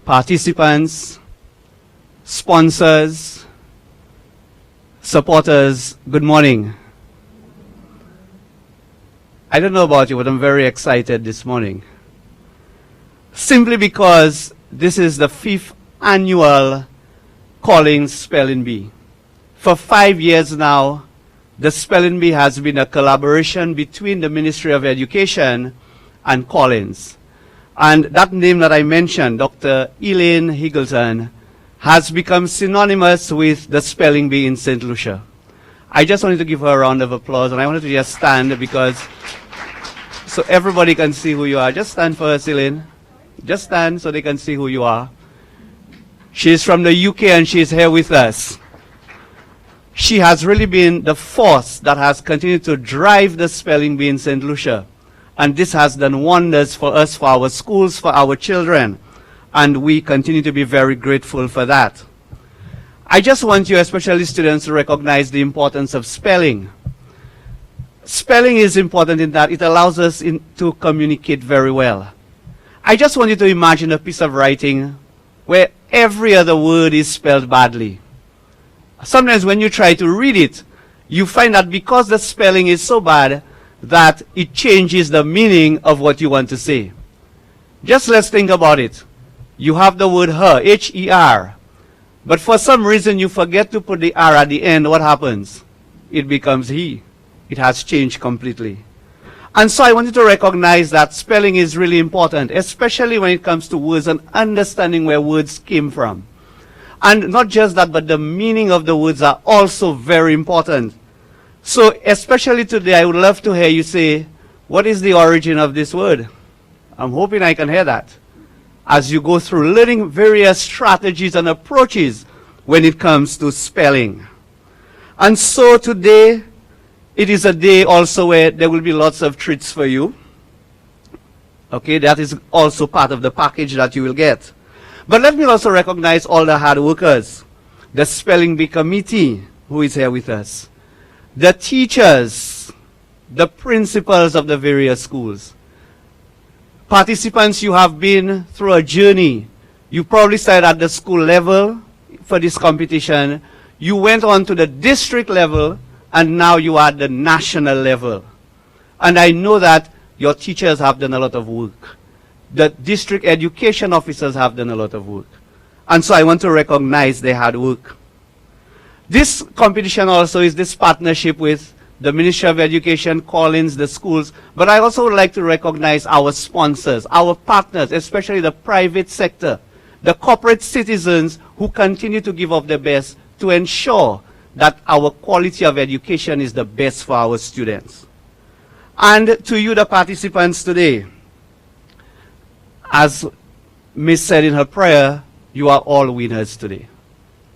participants, sponsors, supporters, good morning. I don't know about you, but I'm very excited this morning. Simply because this is the 5th annual Collins Spelling Bee. For 5 years now, the Spelling Bee has been a collaboration between the Ministry of Education and Collins. And that name that I mentioned, Dr. Elaine Higgleton, has become synonymous with the Spelling Bee in St. Lucia. I just wanted to give her a round of applause, and I wanted to just stand because so everybody can see who you are. Just stand for us, Elaine. Just stand so they can see who you are. She's from the UK and she's here with us. She has really been the force that has continued to drive the Spelling Bee in St. Lucia. And this has done wonders for us, for our schools, for our children. And we continue to be very grateful for that. I just want you, especially students, to recognize the importance of spelling. Spelling is important in that it allows us to communicate very well. I just want you to imagine a piece of writing where every other word is spelled badly. Sometimes when you try to read it, you find that because the spelling is so bad that it changes the meaning of what you want to say. Just let's think about it. You have the word her, H-E-R. But for some reason you forget to put the R at the end. What happens? It becomes he. It has changed completely. And so I want you to recognize that spelling is really important, especially when it comes to words and understanding where words came from. And not just that, but the meaning of the words are also very important. So especially today, I would love to hear you say, what is the origin of this word? I'm hoping I can hear that as you go through learning various strategies and approaches when it comes to spelling. And so today, it is a day also where there will be lots of treats for you. Okay, that is also part of the package that you will get. But let me also recognize all the hard workers. The Spelling Bee committee who is here with us. The teachers, the principals of the various schools. Participants, you have been through a journey. You probably started at the school level for this competition. You went on to the district level, and now you are at the national level. And I know that your teachers have done a lot of work. The district education officers have done a lot of work. And so I want to recognize their hard work. This competition also is this partnership with the Ministry of Education, Collins, the schools. But I also would like to recognize our sponsors, our partners, especially the private sector, the corporate citizens who continue to give of their best to ensure that our quality of education is the best for our students. And to you, the participants today, as Miss said in her prayer, you are all winners today.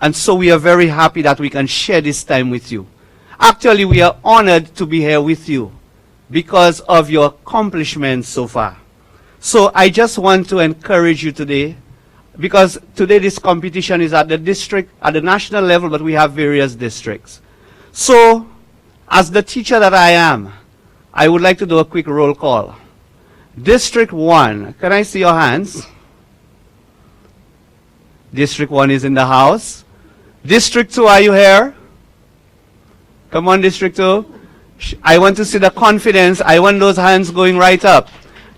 And so we are very happy that we can share this time with you. Actually, we are honored to be here with you because of your accomplishments so far. So I just want to encourage you today, because today this competition is at the district, at the national level, but we have various districts. So, as the teacher that I am, I would like to do a quick roll call. District 1, can I see your hands? District 1 is in the house. District 2, are you here? Come on, District 2. I want to see the confidence. I want those hands going right up.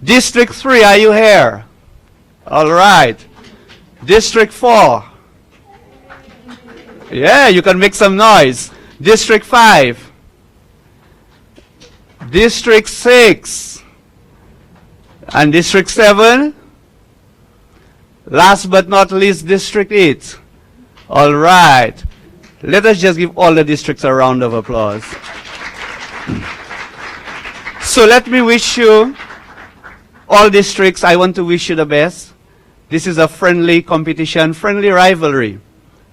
District 3, are you here? All right. District 4. Yeah, you can make some noise. District 5. District 6. And District 7. Last but not least, District 8. All right. Let us just give all the districts a round of applause. So let me wish you, all districts, I want to wish you the best. This is a friendly competition, friendly rivalry.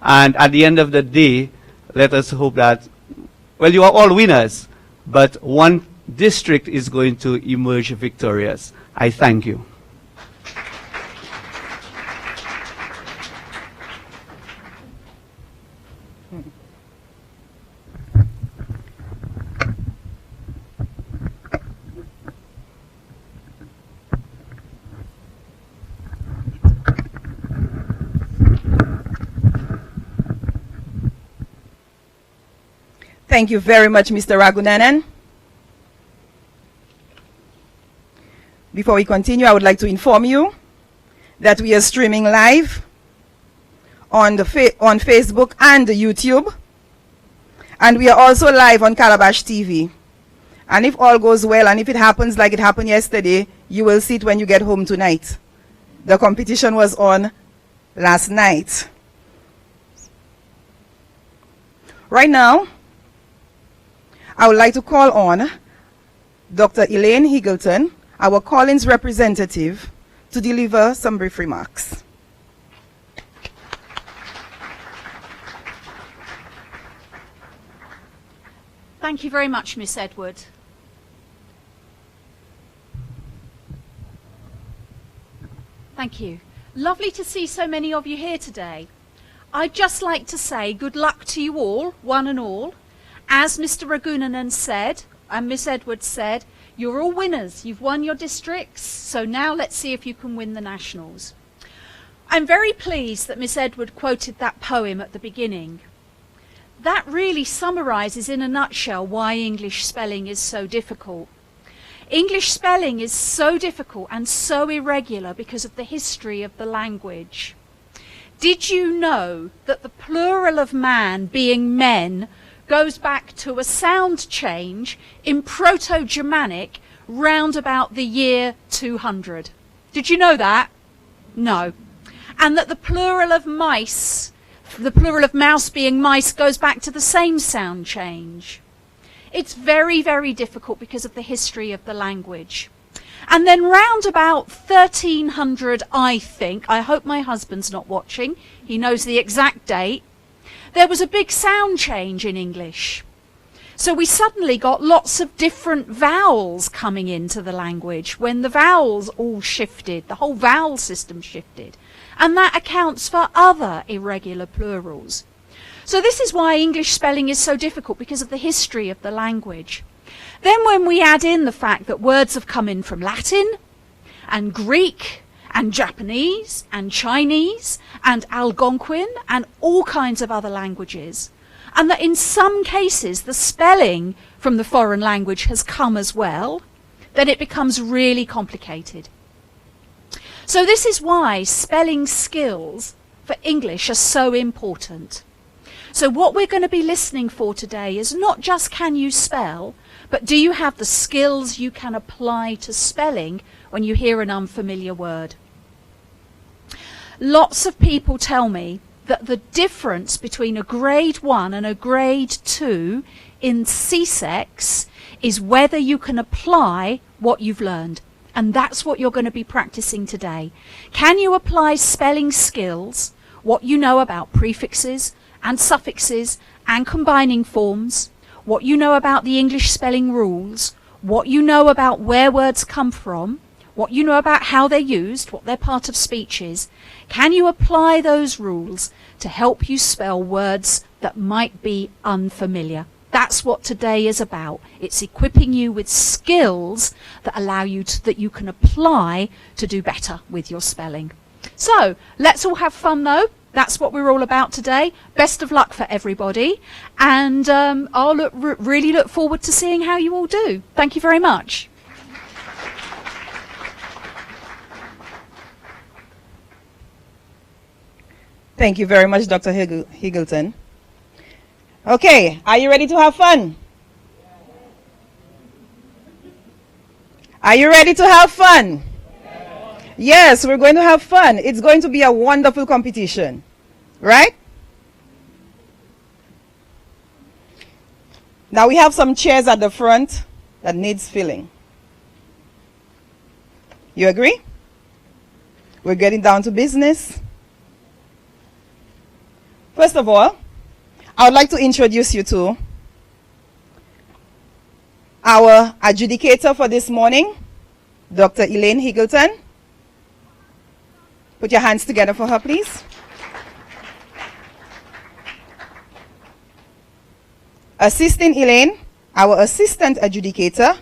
And at the end of the day, let us hope that, well, you are all winners, but one district is going to emerge victorious. I thank you. Thank you very much, Mr. Ragunanan. Before we continue, I would like to inform you that we are streaming live on Facebook and YouTube. And we are also live on Calabash TV. And if all goes well, and if it happens like it happened yesterday, you will see it when you get home tonight. The competition was on last night. Right now, I would like to call on Dr. Elaine Higgleton, our Collins representative, to deliver some brief remarks. Thank you very much, Miss Edward. Thank you. Lovely to see so many of you here today. I'd just like to say good luck to you all, one and all. As Mr. Ragunanan said, and Miss Edwards said, you're all winners. You've won your districts, so now let's see if you can win the nationals. I'm very pleased that Miss Edward quoted that poem at the beginning. That really summarises in a nutshell why English spelling is so difficult. English spelling is so difficult and so irregular because of the history of the language. Did you know that the plural of man being men goes back to a sound change in Proto-Germanic round about the year 200? Did you know that? No. And that the plural of mice, the plural of mouse being mice, goes back to the same sound change. It's very, very difficult because of the history of the language. And then round about 1300, I think, I hope my husband's not watching, he knows the exact date, there was a big sound change in English. So we suddenly got lots of different vowels coming into the language when the vowels all shifted, the whole vowel system shifted. And that accounts for other irregular plurals. So this is why English spelling is so difficult, because of the history of the language. Then when we add in the fact that words have come in from Latin and Greek and Japanese and Chinese and Algonquin and all kinds of other languages, and that in some cases the spelling from the foreign language has come as well, then it becomes really complicated. So this is why spelling skills for English are so important. So what we're going to be listening for today is not just can you spell, but do you have the skills you can apply to spelling when you hear an unfamiliar word. Lots of people tell me that the difference between a grade 1 and a grade 2 in CSEX is whether you can apply what you've learned. And that's what you're going to be practicing today. Can you apply spelling skills, what you know about prefixes and suffixes and combining forms, what you know about the English spelling rules, what you know about where words come from, what you know about how they're used, what their part of speech is? Can you apply those rules to help you spell words that might be unfamiliar? That's what today is about. It's equipping you with skills that allow you to, that you can apply to do better with your spelling. So let's all have fun though. That's what we're all about today. Best of luck for everybody. And I'll really look forward to seeing how you all do. Thank you very much. Thank you very much, Dr. Higgleton. Okay, are you ready to have fun? Are you ready to have fun? Yes, we're going to have fun. It's going to be a wonderful competition, right? Now we have some chairs at the front that needs filling. You agree? We're getting down to business. First of all, I would like to introduce you to our adjudicator for this morning, Dr. Elaine Higgleton. Put your hands together for her, please. Assisting Elaine, our assistant adjudicator,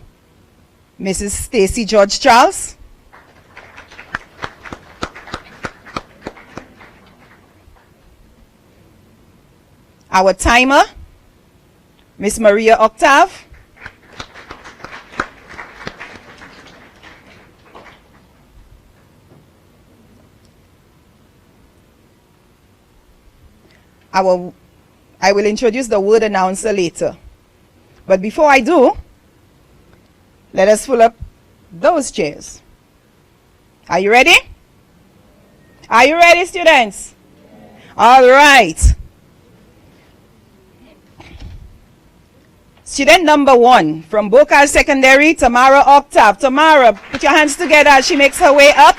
Mrs. Stacy George Charles. Our timer, Miss Maria Octave. I will introduce the word announcer later. But before I do, let us fill up those chairs. Are you ready? Are you ready, students? All right. Student number 1 from Bokal Secondary, Tamara Octave. Tamara, put your hands together as she makes her way up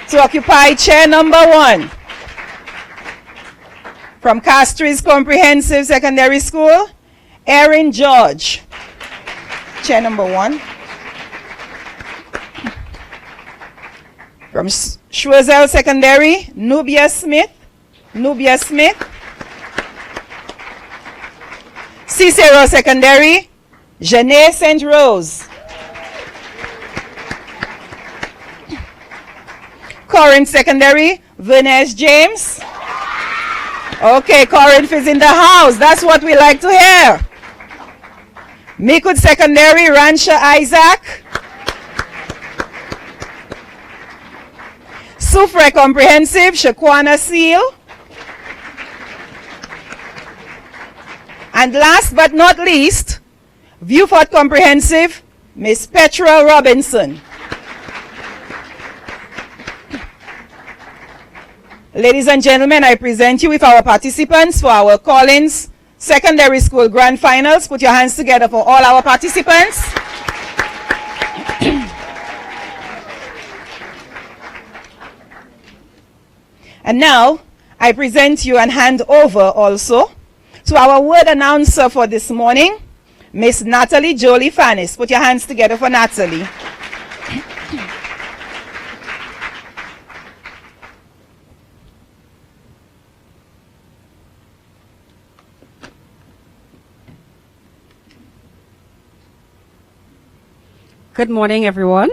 to occupy chair number 1. From Castries Comprehensive Secondary School, Erin George, chair number 1. From Schwarzel Secondary, Nubia Smith. Cicero Secondary, Janae St. Rose. Corinth Secondary, Vernez James. Okay, Corinth is in the house. That's what we like to hear. Mikud Secondary, Rancha Isaac. Soufre Comprehensive, Shaquana Seal. And last but not least, Viewfort Comprehensive, Miss Petra Robinson. Ladies and gentlemen, I present you with our participants for our Collins Secondary School Grand Finals. Put your hands together for all our participants. And now, I present you and hand over also to our word announcer for this morning, Miss Natalie Jolie Fannis. Put your hands together for Natalie. Good morning, everyone.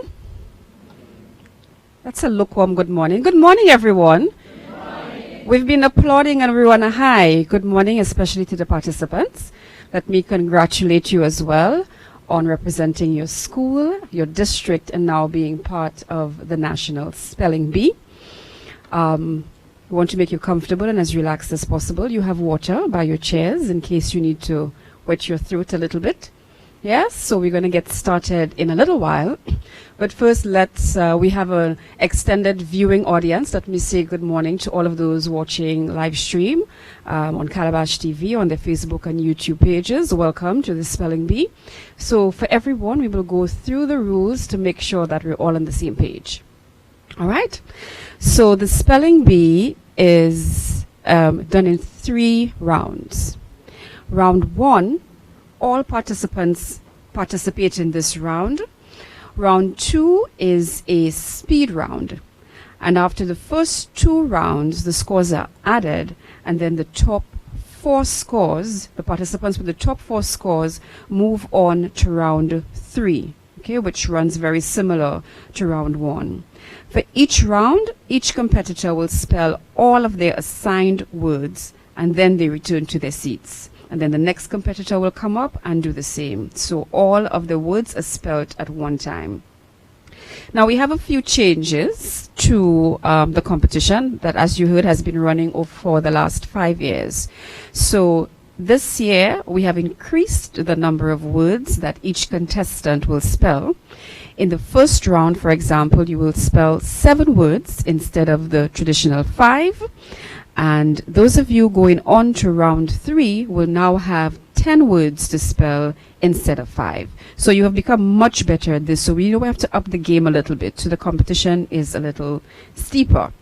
That's a lukewarm good morning. Good morning, everyone. Good morning. We've been applauding and we want a high good morning, especially to the participants. Let me congratulate you as well on representing your school, your district, and now being part of the National Spelling Bee. We want to make you comfortable and as relaxed as possible. You have water by your chairs in case you need to wet your throat a little bit. Yes, so we're going to get started in a little while. But first, we have an extended viewing audience. Let me say good morning to all of those watching live stream on Calabash TV, on their Facebook and YouTube pages. Welcome to the Spelling Bee. So for everyone, we will go through the rules to make sure that we're all on the same page. All right? So the Spelling Bee is done in 3 rounds. Round 1, all participants participate in this round. Round 2 is a speed round. And after the first 2 rounds, the scores are added, and then the top 4 scores, the participants with the top 4 scores, move on to round 3, okay, which runs very similar to round 1. For each round, each competitor will spell all of their assigned words, and then they return to their seats. And then the next competitor will come up and do the same. So all of the words are spelled at one time. Now we have a few changes to the competition that, as you heard, has been running for the last 5 years. So this year we have increased the number of words that each contestant will spell. In the first round, for example, you will spell 7 words instead of the traditional 5. And those of you going on to round 3 will now have 10 words to spell instead of 5. So you have become much better at this. So we have to up the game a little bit. So the competition is a little steeper.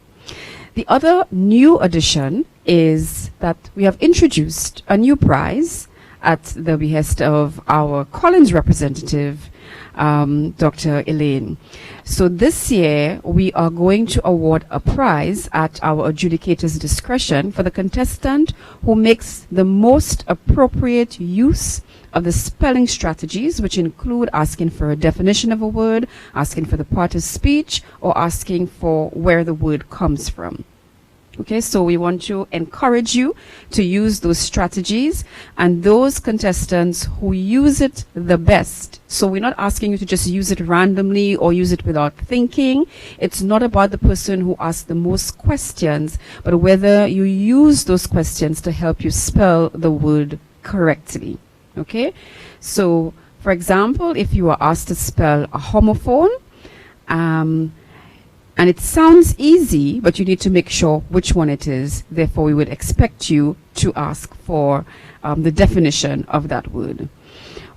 The other new addition is that we have introduced a new prize at the behest of our Collins representative, Dr. Elaine. So this year, we are going to award a prize at our adjudicator's discretion for the contestant who makes the most appropriate use of the spelling strategies, which include asking for a definition of a word, asking for the part of speech, or asking for where the word comes from. Okay, so we want to encourage you to use those strategies, and those contestants who use it the best. So we're not asking you to just use it randomly or use it without thinking. It's not about the person who asks the most questions, but whether you use those questions to help you spell the word correctly. Okay, so for example, if you are asked to spell a homophone, and it sounds easy, but you need to make sure which one it is. Therefore, we would expect you to ask for the definition of that word.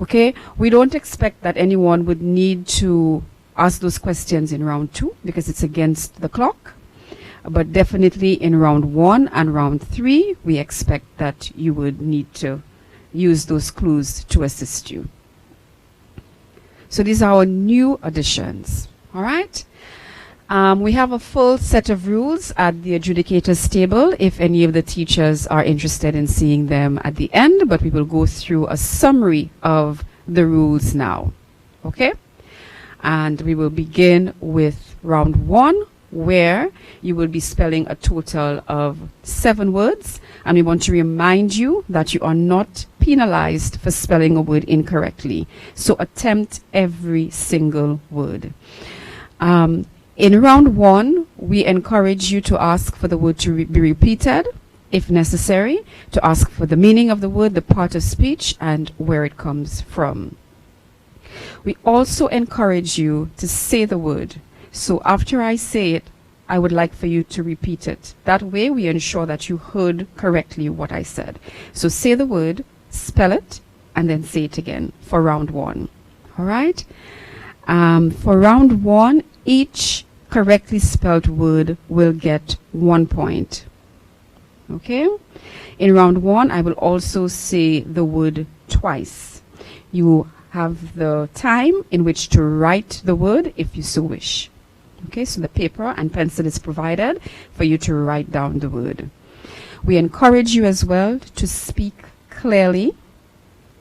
Okay, we don't expect that anyone would need to ask those questions in round 2 because it's against the clock. But definitely in round 1 and round 3, we expect that you would need to use those clues to assist you. So these are our new additions. All right. We have a full set of rules at the adjudicators table if any of the teachers are interested in seeing them at the end, but we will go through a summary of the rules now. Okay? And we will begin with round 1, where you will be spelling a total of 7 words, and we want to remind you that you are not penalized for spelling a word incorrectly. So attempt every single word. In round 1, we encourage you to ask for the word to be repeated, if necessary, to ask for the meaning of the word, the part of speech, and where it comes from. We also encourage you to say the word. So after I say it, I would like for you to repeat it. That way we ensure that you heard correctly what I said. So say the word, spell it, and then say it again for round 1. All right? For round 1, each correctly spelled word will get 1 point. Okay? In round 1, I will also say the word twice. You have the time in which to write the word if you so wish. Okay, so the paper and pencil is provided for you to write down the word. We encourage you as well to speak clearly,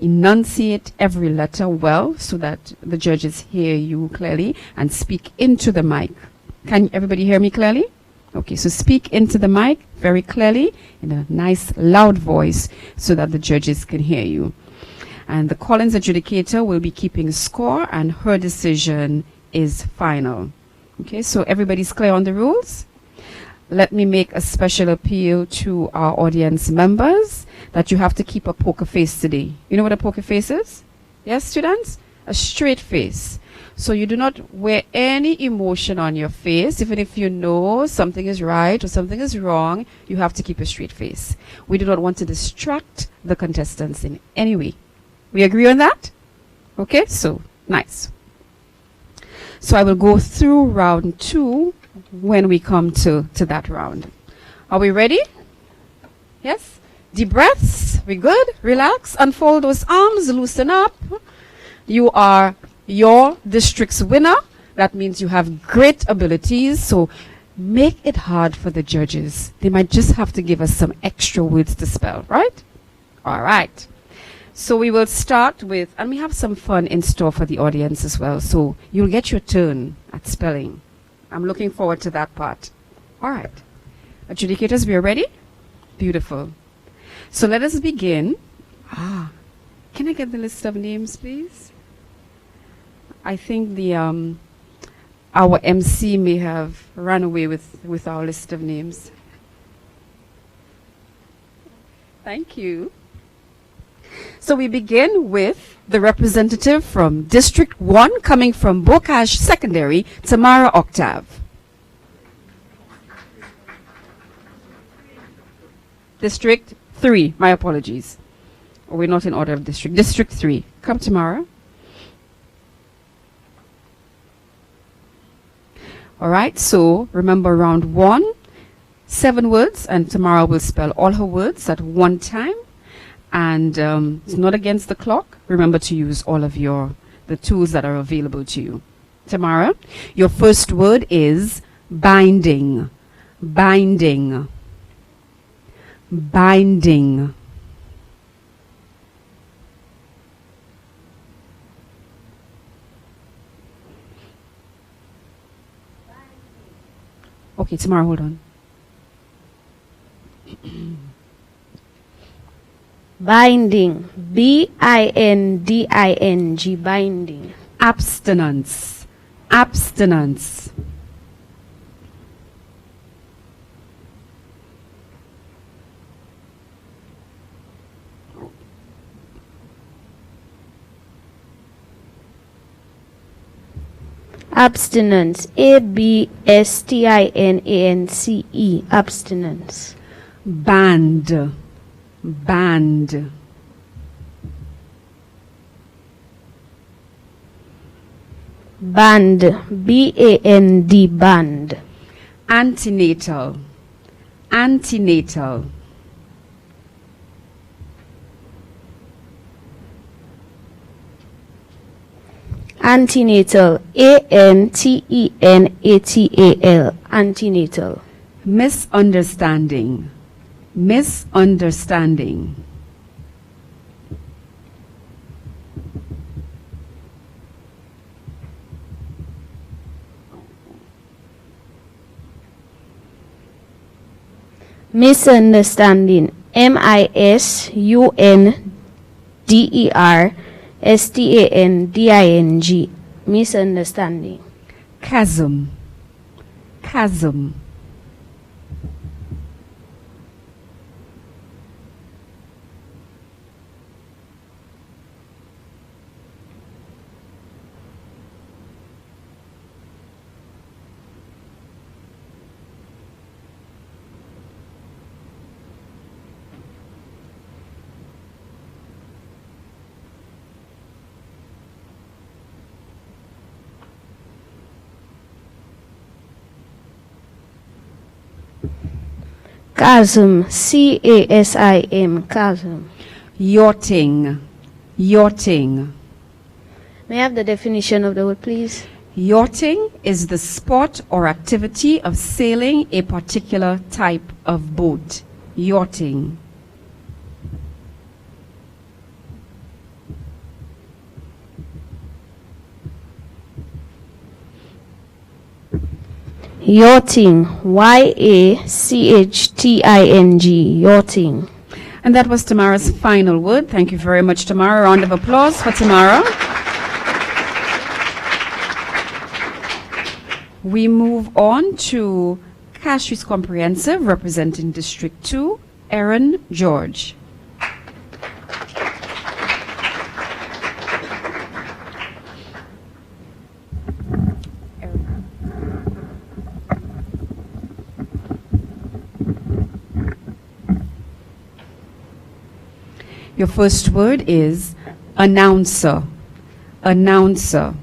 enunciate every letter well so that the judges hear you clearly, and speak into the mic. Can everybody hear me clearly? Okay, so speak into the mic very clearly in a nice loud voice so that the judges can hear you. And the Collins adjudicator will be keeping score, and her decision is final. Okay, so everybody's clear on the rules? Let me make a special appeal to our audience members that you have to keep a poker face today. You know what a poker face is? Yes, students? A straight face. So you do not wear any emotion on your face. Even if you know something is right or something is wrong, you have to keep a straight face. We do not want to distract the contestants in any way. We agree on that? Okay, so nice. So I will go through round 2 when we come to that round. Are we ready? Yes? Deep breaths. We good? Relax. Unfold those arms. Loosen up. You are your district's winner. That means you have great abilities. So make it hard for the judges. They might just have to give us some extra words to spell, right? All right. So we will start with, and we have some fun in store for the audience as well. So you'll get your turn at spelling. I'm looking forward to that part. All right. Adjudicators, we are ready? Beautiful. So let us begin. Can I get the list of names, please? I think the our MC may have run away with our list of names. Thank you. So we begin with the representative from District 1 coming from Bocage Secondary, Tamara Octave. District 3, my apologies. We're not in order of district. District 3. Come, Tamara. All right, so remember round 1, 7 words, and Tamara will spell all her words at one time. And it's not against the clock. Remember to use all of the tools that are available to you. Tamara, your first word is binding. Binding. Binding. Okay, Tamara, hold on. Binding. B-I-N-D-I-N-G. Binding. Abstinence. Abstinence. Abstinence. A-B-S-T-I-N-A-N-C-E. Abstinence. Band. Band. Band. B-A-N-D. Band. Antenatal. Antenatal. Antenatal. A-N-T-E-N-A-T-A-L. Antenatal. Misunderstanding. Misunderstanding. Misunderstanding. M-I-S-U-N-D-E-R-S-T-A-N-D-I-N-G. Misunderstanding. Chasm. Chasm. Chasm. C-A-S-I-M. Chasm. Yachting. Yachting. May I have the definition of the word, please? Yachting is the sport or activity of sailing a particular type of boat. Yachting. Yachting. Y-A-C-H-T-I-N-G. Yachting. And that was Tamara's final word. Thank you very much, Tamara. A round of applause for Tamara. We move on to Cashews Comprehensive, representing District 2, Aaron George. Your first word is announcer. Announcer.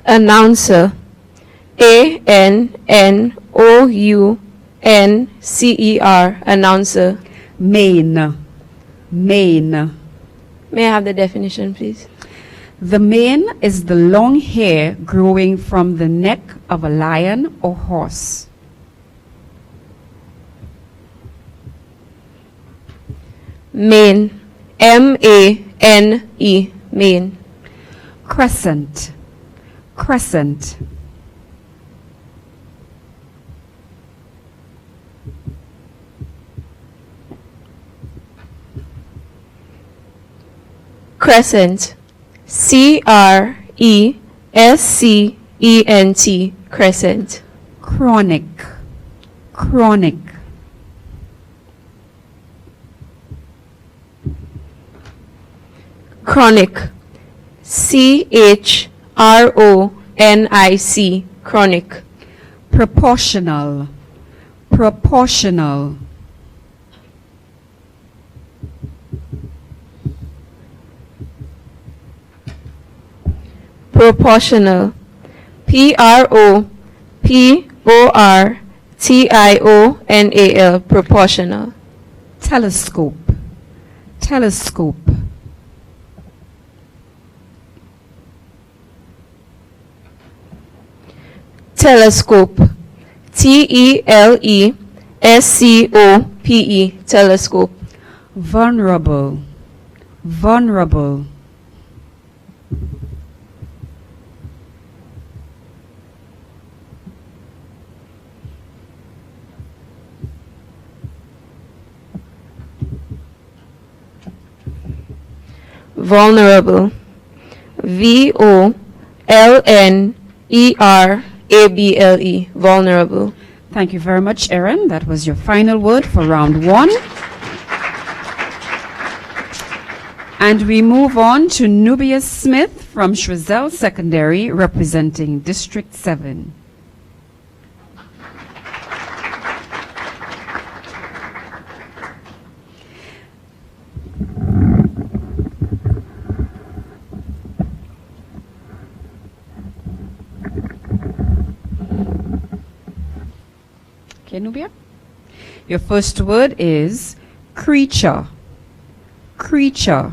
Announcer. A-N-N-O-U-N-C-E-R. Announcer. Mane. Mane. May I have the definition, please? The mane is the long hair growing from the neck of a lion or horse. Mane. M-A-N-E. Mane. Crescent. Crescent. Crescent. C-R-E-S-C-E-N-T. Crescent. Chronic. Chronic. Chronic. C-H-R-O-N-I-C. Chronic. Proportional. Proportional. Proportional. P-R-O-P-O-R-T-I-O-N-A-L. Proportional. Telescope. Telescope. Telescope. T-E-L-E-S-C-O-P-E. Telescope. Vulnerable. vulnerable, vulnerable, VOLNERABLE, vulnerable. Thank you very much, Erin. That was your final word for round 1. And we move on to Nubia Smith from Shrizel Secondary, representing District 7. Okay, Nubia. Your first word is creature. Creature.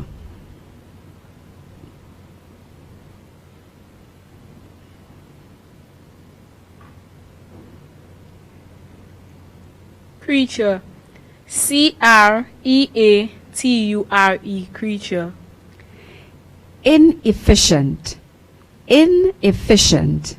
Creature. CREATURE, creature. Inefficient. Inefficient.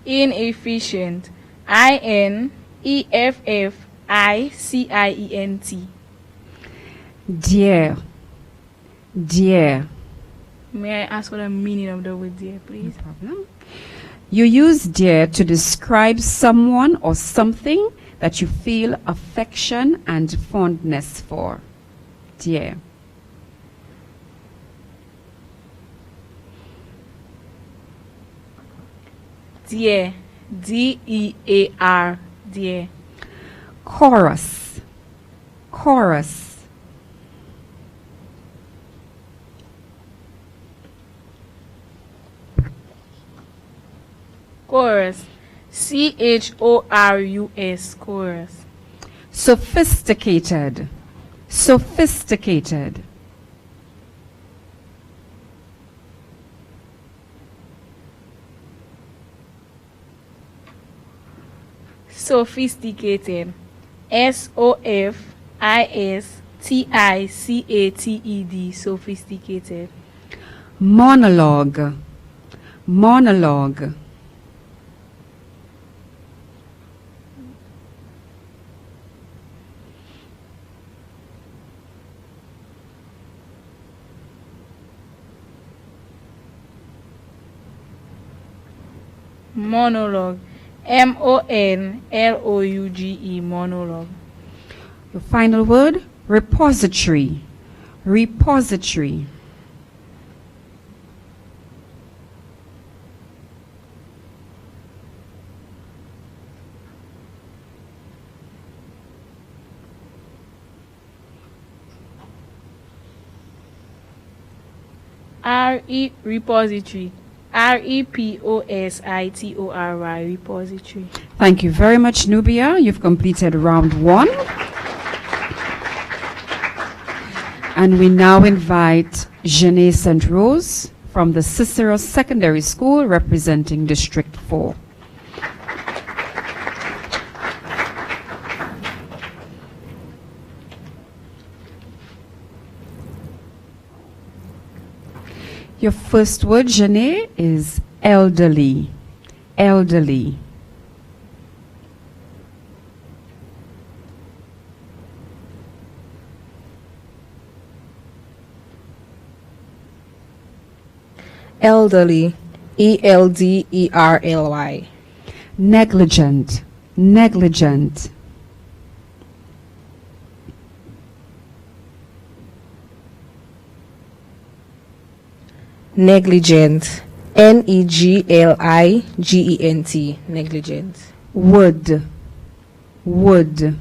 Inefficient. INEFFICIENT. Dear. Dear. May I ask what the meaning of the word dear, please? No problem. You use dear to describe someone or something that you feel affection and fondness for. Dear. Dear. DEAR, dear. Chorus. Chorus. Chorus. CHORUS, chorus. Sophisticated. Sophisticated. Sophisticated. SOFISTICATED, sophisticated. Monologue. Monologue. Monologue. MONLOUGE, monologue. Your final word, repository. Repository. Repository. REPOSITORY, repository. Thank you very much, Nubia. You've completed round 1. And we now invite Janae St. Rose from the Cicero Secondary School, representing District 4. Your first word, Janae, is elderly. Elderly. Elderly, ELDERLY. Negligent. Negligent. Negligent, NEGLIGENT, negligent. Wood. Wood.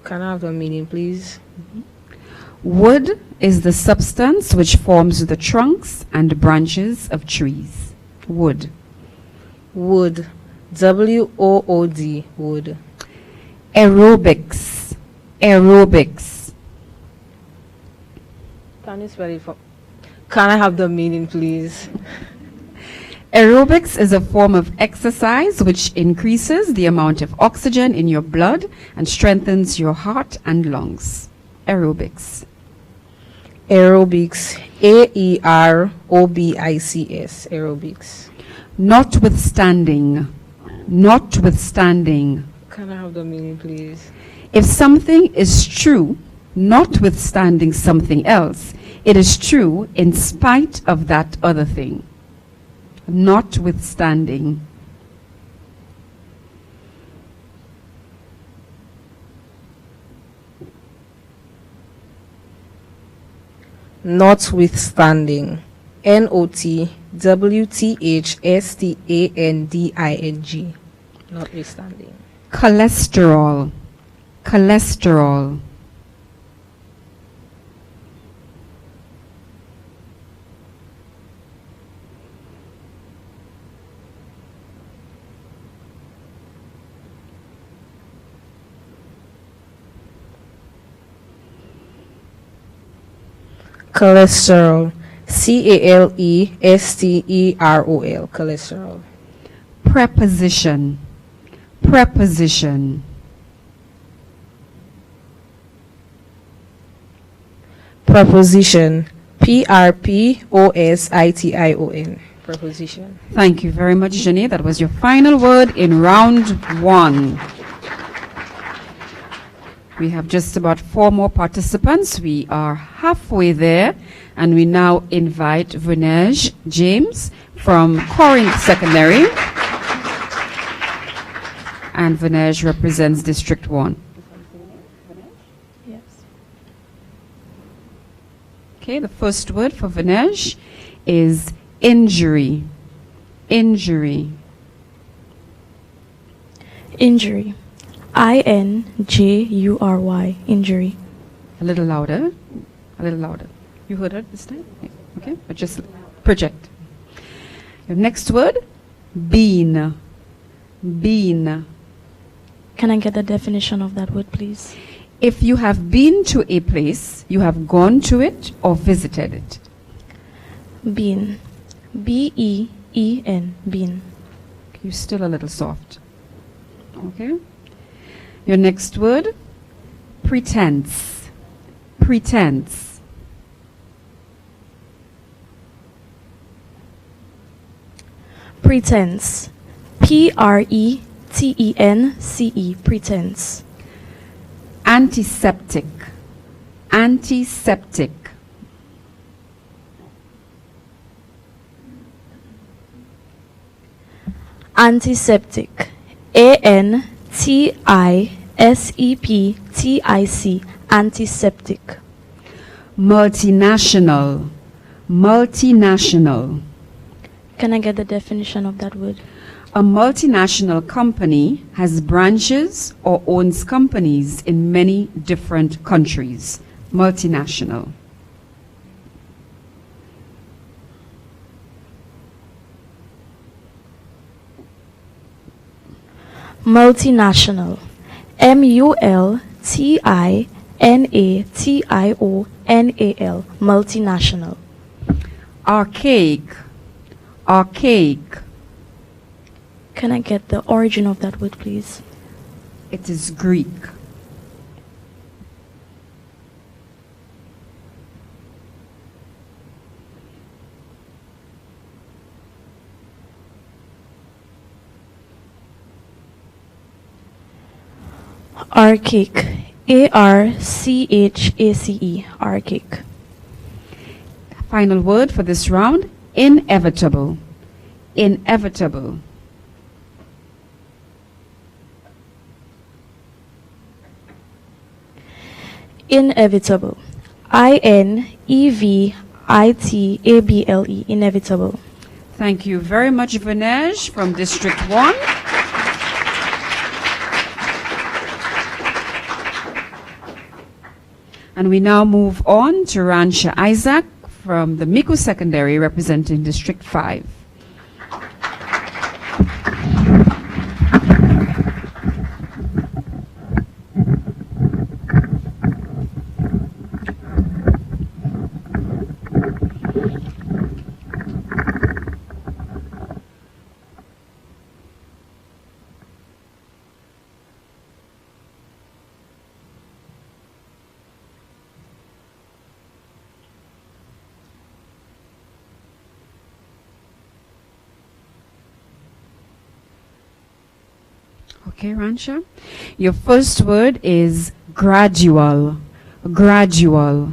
Can I have the meaning, please? Wood is the substance which forms the trunks and branches of trees. Wood. Wood, WOOD, wood. Aerobics. Aerobics. Can you spell it for? Can I have the meaning, please? Aerobics is a form of exercise which increases the amount of oxygen in your blood and strengthens your heart and lungs. Aerobics. Aerobics. Aerobics. Aerobics. Notwithstanding. Notwithstanding. Can I have the meaning, please? If something is true, notwithstanding something else, it is true in spite of that other thing. Notwithstanding. Notwithstanding. Notwithstanding. Notwithstanding. Cholesterol. Cholesterol. Cholesterol. Calesterol. Cholesterol. Preposition. Preposition. Preposition. Preposition. Preposition. Thank you very much, Jenny. That was your final word in round 1. We have just about 4 more participants. We are halfway there, and we now invite Vinej James from Corinth Secondary. And Vinej represents District 1. Yes. Okay, the first word for Vinej is injury. Injury. Injury. INJURY. Injury. A little louder. A little louder. You heard it this time? Yeah. Okay, but just project. Your next word, bean. Bean. Can I get the definition of that word, please? If you have been to a place, you have gone to it or visited it. Bean. BEEN. Bean. You're still a little soft. Okay. Your next word, pretense. Pretense. Pretense. PRETENCE. Pretense. Antiseptic. Antiseptic. Antiseptic. ANTISEPTIC. Antiseptic. Multinational. Multinational. Can I get the definition of that word? A multinational company has branches or owns companies in many different countries. Multinational. Multinational. MULTINATIONAL. Multinational. Archaic. Archaic. Can I get the origin of that word, please? It is Greek. Archaic. ARCHACE. Archaic. Final word for this round, inevitable. Inevitable. Inevitable. INEVITABLE. Inevitable. Thank you very much, Vinej from District 1. And we now move on to Ransha Isaac from the Miku Secondary representing District 5. Okay, Ransha. Your first word is gradual. Gradual.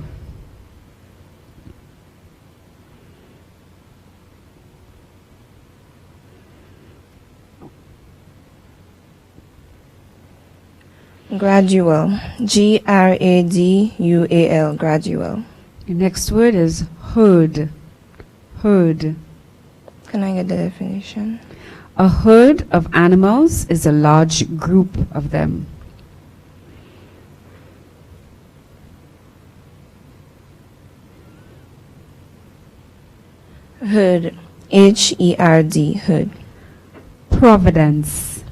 Gradual. Gradual. Gradual. Your next word is herd. Herd. Can I get the definition? A herd of animals is a large group of them. Herd. H-E-R-D. Herd. Providence.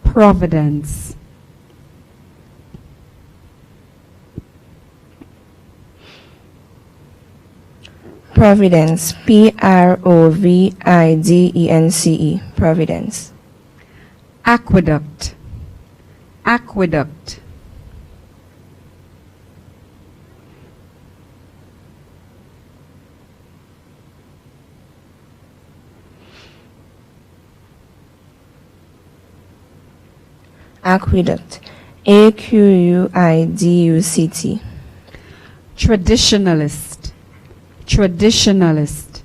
Providence. Providence. P-R-O-V-I-D-E-N-C-E. Providence. Aqueduct. Aqueduct. Aqueduct. A-Q-U-I-D-U-C-T. Traditionalist. Traditionalist.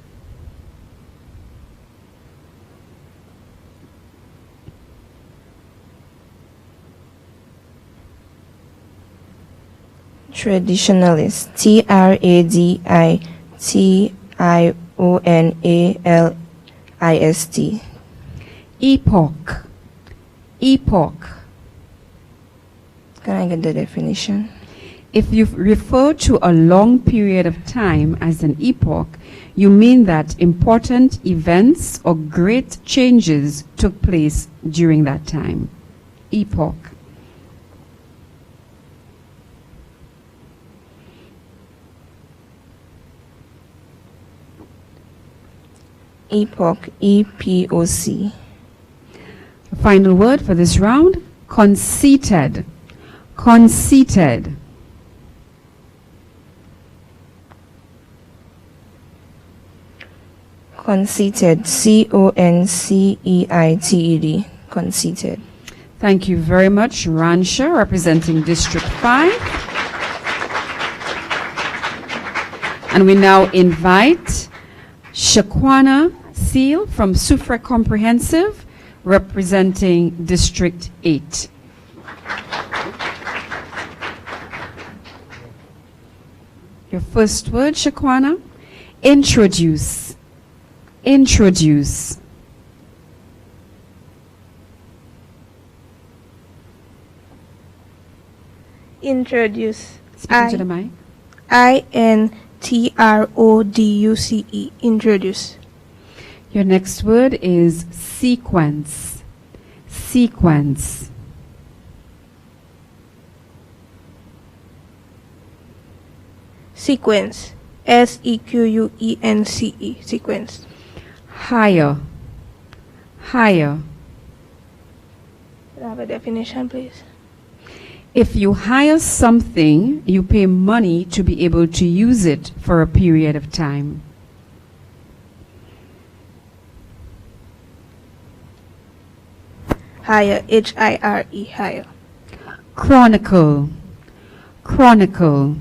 Traditionalist. T-R-A-D-I-T-I-O-N-A-L-I-S-T. Epoch. Epoch. Can I get the definition? If you refer to a long period of time as an epoch, you mean that important events or great changes took place during that time. Epoch. Epoch. E-P-O-C. Final word for this round, conceited. Conceited. Conceited. C-O-N-C-E-I-T-E-D. Conceited. Thank you very much, Ransha, representing District 5. And we now invite Shaquana Seal from Sufre Comprehensive, representing District 8. Your first word, Shaquana? Introduce. Introduce. Introduce. Speak to the mic. I-N-T-R-O-D-U-C-E. Introduce. Your next word is sequence. Sequence. Sequence. S-E-Q-U-E-N-C-E. Sequence. Hire. Hire. Can I have a definition, please? If you hire something, you pay money to be able to use it for a period of time. Hire. H-I-R-E. Hire. Chronicle. Chronicle.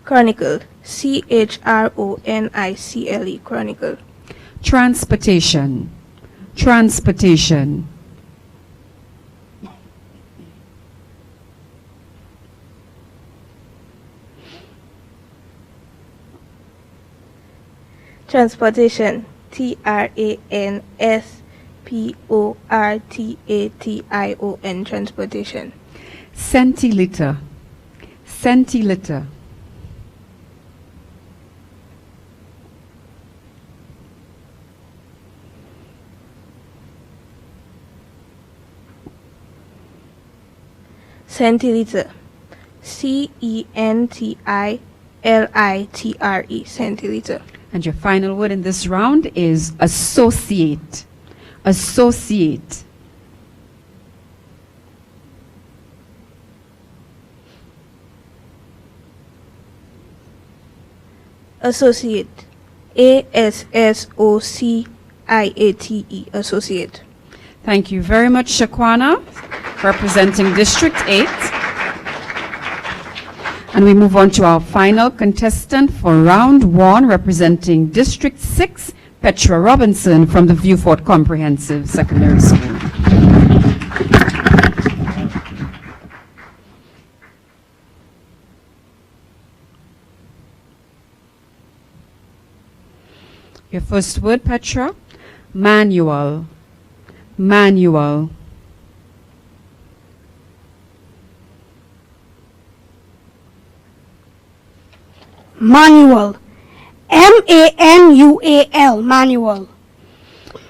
Chronicle. C-H-R-O-N-I-C-L-E. Chronicle. Transportation. Transportation. Transportation. T-R-A-N-S-P-O-R-T-A-T-I-O-N. Transportation. Centiliter. Centiliter. Centiliter. C-E-N-T-I-L-I-T-R-E. Centiliter. And your final word in this round is associate. Associate. Associate. Associate. Associate. Thank you very much, Shakwana, representing District 8. And we move on to our final contestant for round 1, representing District 6, Petra Robinson from the Viewfort Comprehensive Secondary School. Your first word, Petra, manual. Manual. Manual. M-A-N-U-A-L. Manual.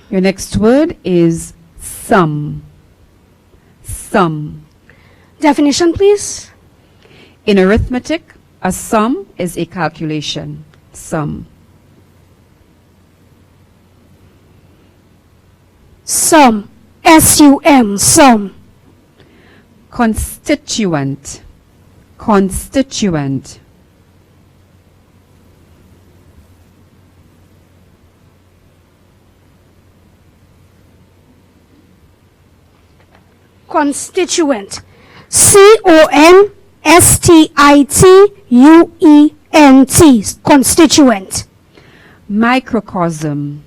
Your next word is sum. Sum. Definition, please. In arithmetic, a sum is a calculation. Sum. Sum. S-U-M. Sum. Constituent. Constituent. Constituent. C-O-N-S-T-I-T-U-E-N-T. Constituent. Microcosm.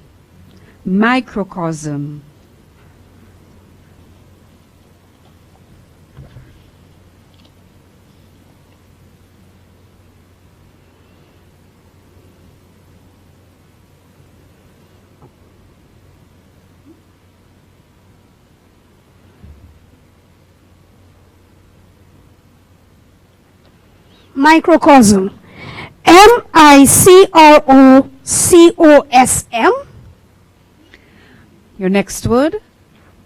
Microcosm. Microcosm. M-I-C-R-O-C-O-S-M. Your next word,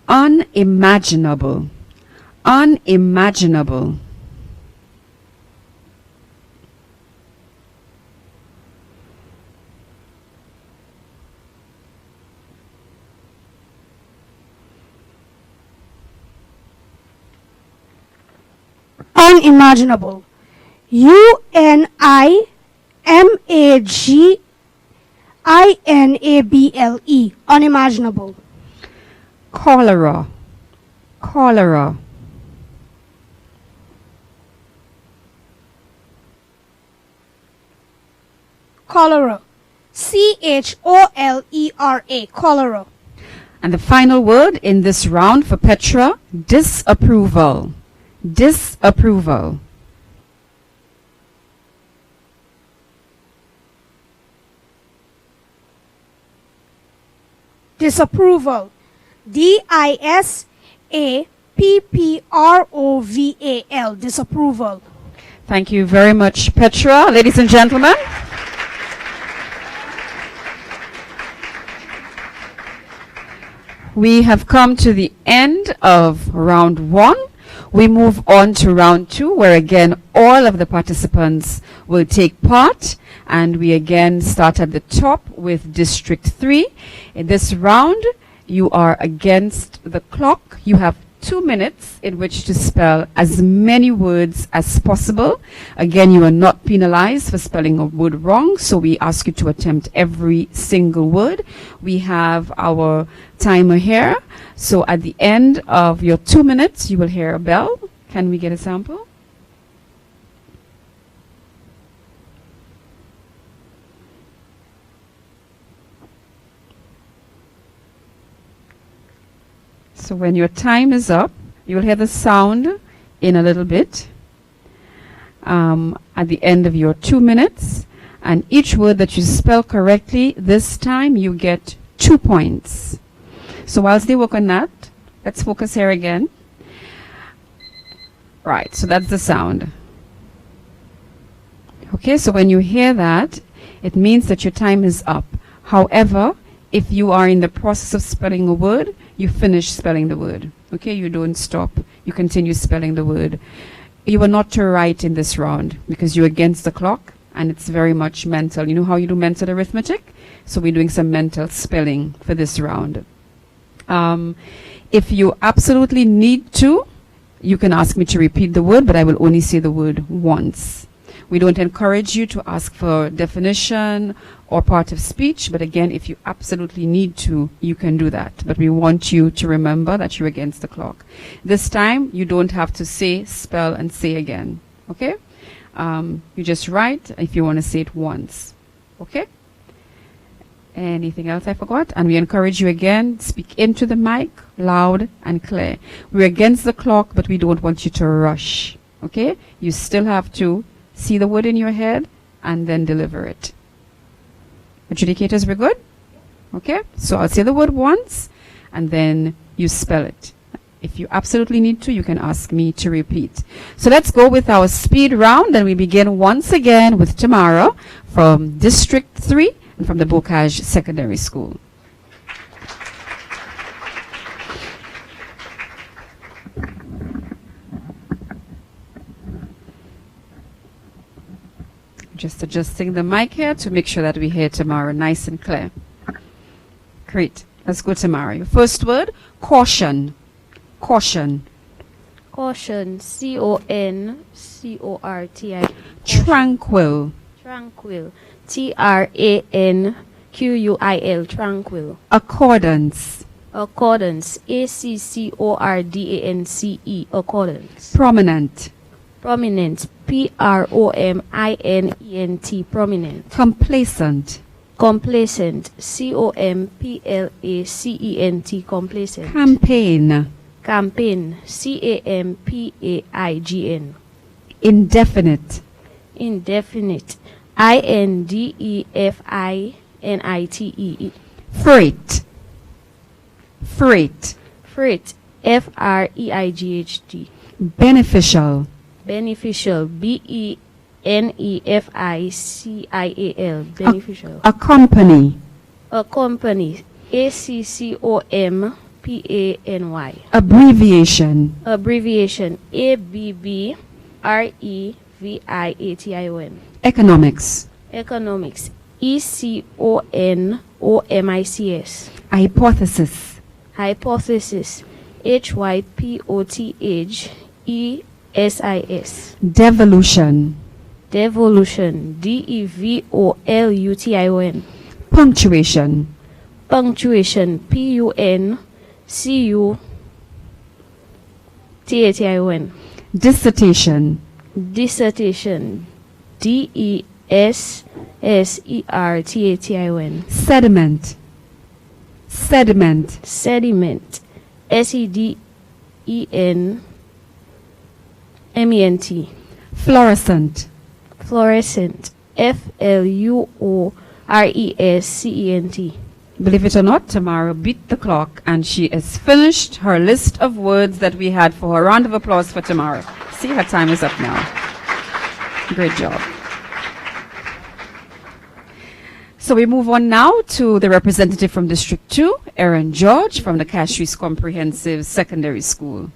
unimaginable. Unimaginable. Unimaginable. U-N-I-M-A-G-I-N-A-B-L-E. Unimaginable. Cholera. Cholera. Cholera. C-H-O-L-E-R-A. Cholera. And the final word in this round for Petra, disapproval. Disapproval. Disapproval. D-I-S-A-P-P-R-O-V-A-L. Disapproval. Thank you very much, Petra. Ladies and gentlemen. We have come to the end of round 1. We move on to round 2, where again all of the participants will take part, and we again start at the top with District 3. In this round, you are against the clock. You have 2 minutes in which to spell as many words as possible. Again, you are not penalized for spelling a word wrong, so we ask you to attempt every single word. We have our timer here, so at the end of your 2 minutes, you will hear a bell. Can we get a sample? So when your time is up, you'll hear the sound in a little bit at the end of your 2 minutes. And each word that you spell correctly this time, you get 2 points. So whilst they work on that, let's focus here again. Right, so that's the sound. Okay, so when you hear that, it means that your time is up. However, if you are in the process of spelling a word, you finish spelling the word. Okay, you don't stop. You continue spelling the word. You are not to write in this round because you're against the clock and it's very much mental. You know how you do mental arithmetic? So we're doing some mental spelling for this round. If you absolutely need to, you can ask me to repeat the word, but I will only say the word once. We don't encourage you to ask for definition or part of speech, but again, if you absolutely need to, you can do that. But we want you to remember that you're against the clock. This time, you don't have to say, spell, and say again. Okay? You just write if you want to say it once. Okay? Anything else I forgot? And we encourage you again, speak into the mic, loud and clear. We're against the clock, but we don't want you to rush. Okay? You still have to see the word in your head and then deliver it. Adjudicators, we're good? Okay? So I'll say the word once and then you spell it. If you absolutely need to, you can ask me to repeat. So let's go with our speed round, and we begin once again with Tamara from District 3 and from the Bocage Secondary School. Just adjusting the mic here to make sure that we hear Tamara nice and clear. Great. Let's go, Tamara. Your first word, caution. Caution. Caution. C-O-N-C-O-R-T-I. Tranquil. Tranquil. T-R-A-N-Q-U-I-L. Tranquil. Accordance. Accordance. A-C-C-O-R-D-A-N-C-E. Accordance. Prominent. Prominent. P-R-O-M-I-N-E-N-T. Prominent. Complacent. Complacent. C-O-M-P-L-A-C-E-N-T. Complacent. Campaign. Campaign. C-A-M-P-A-I-G-N. Indefinite. Indefinite. I-N-D-E-F-I-N-I-T-E. Freight. Freight. Freight. F-R-E-I-G-H-T. Beneficial. Beneficial. B-E-N-E-F-I-C-I-A-L. Beneficial. Accompany. Accompany. A-C-C-O-M-P-A-N-Y. Abbreviation. Abbreviation. A-B-B-R-E-V-I-A-T-I-O-N. Economics. Economics. E-C-O-N-O-M-I-C-S. Hypothesis. Hypothesis. H-Y-P-O-T-H-E-S-I-S. Devolution. Devolution. D-E-V-O-L-U-T-I-O-N. Punctuation. Punctuation. P-U-N-C-U-T-A-T-I-O-N. Dissertation. Dissertation. D-E-S-S-E-R-T-A-T-I-O-N. Sediment. Sediment. Sediment. S-E-D-E-N-M-E-N-T. Fluorescent. Fluorescent. F-L-U-O-R-E-S-C-E-N-T. Believe it or not, Tamara beat the clock and she has finished her list of words that we had for her. Round of applause for Tamara. See, her time is up now. Great job. So we move on now to the representative from District 2, Erin George from the Castries Comprehensive Secondary School.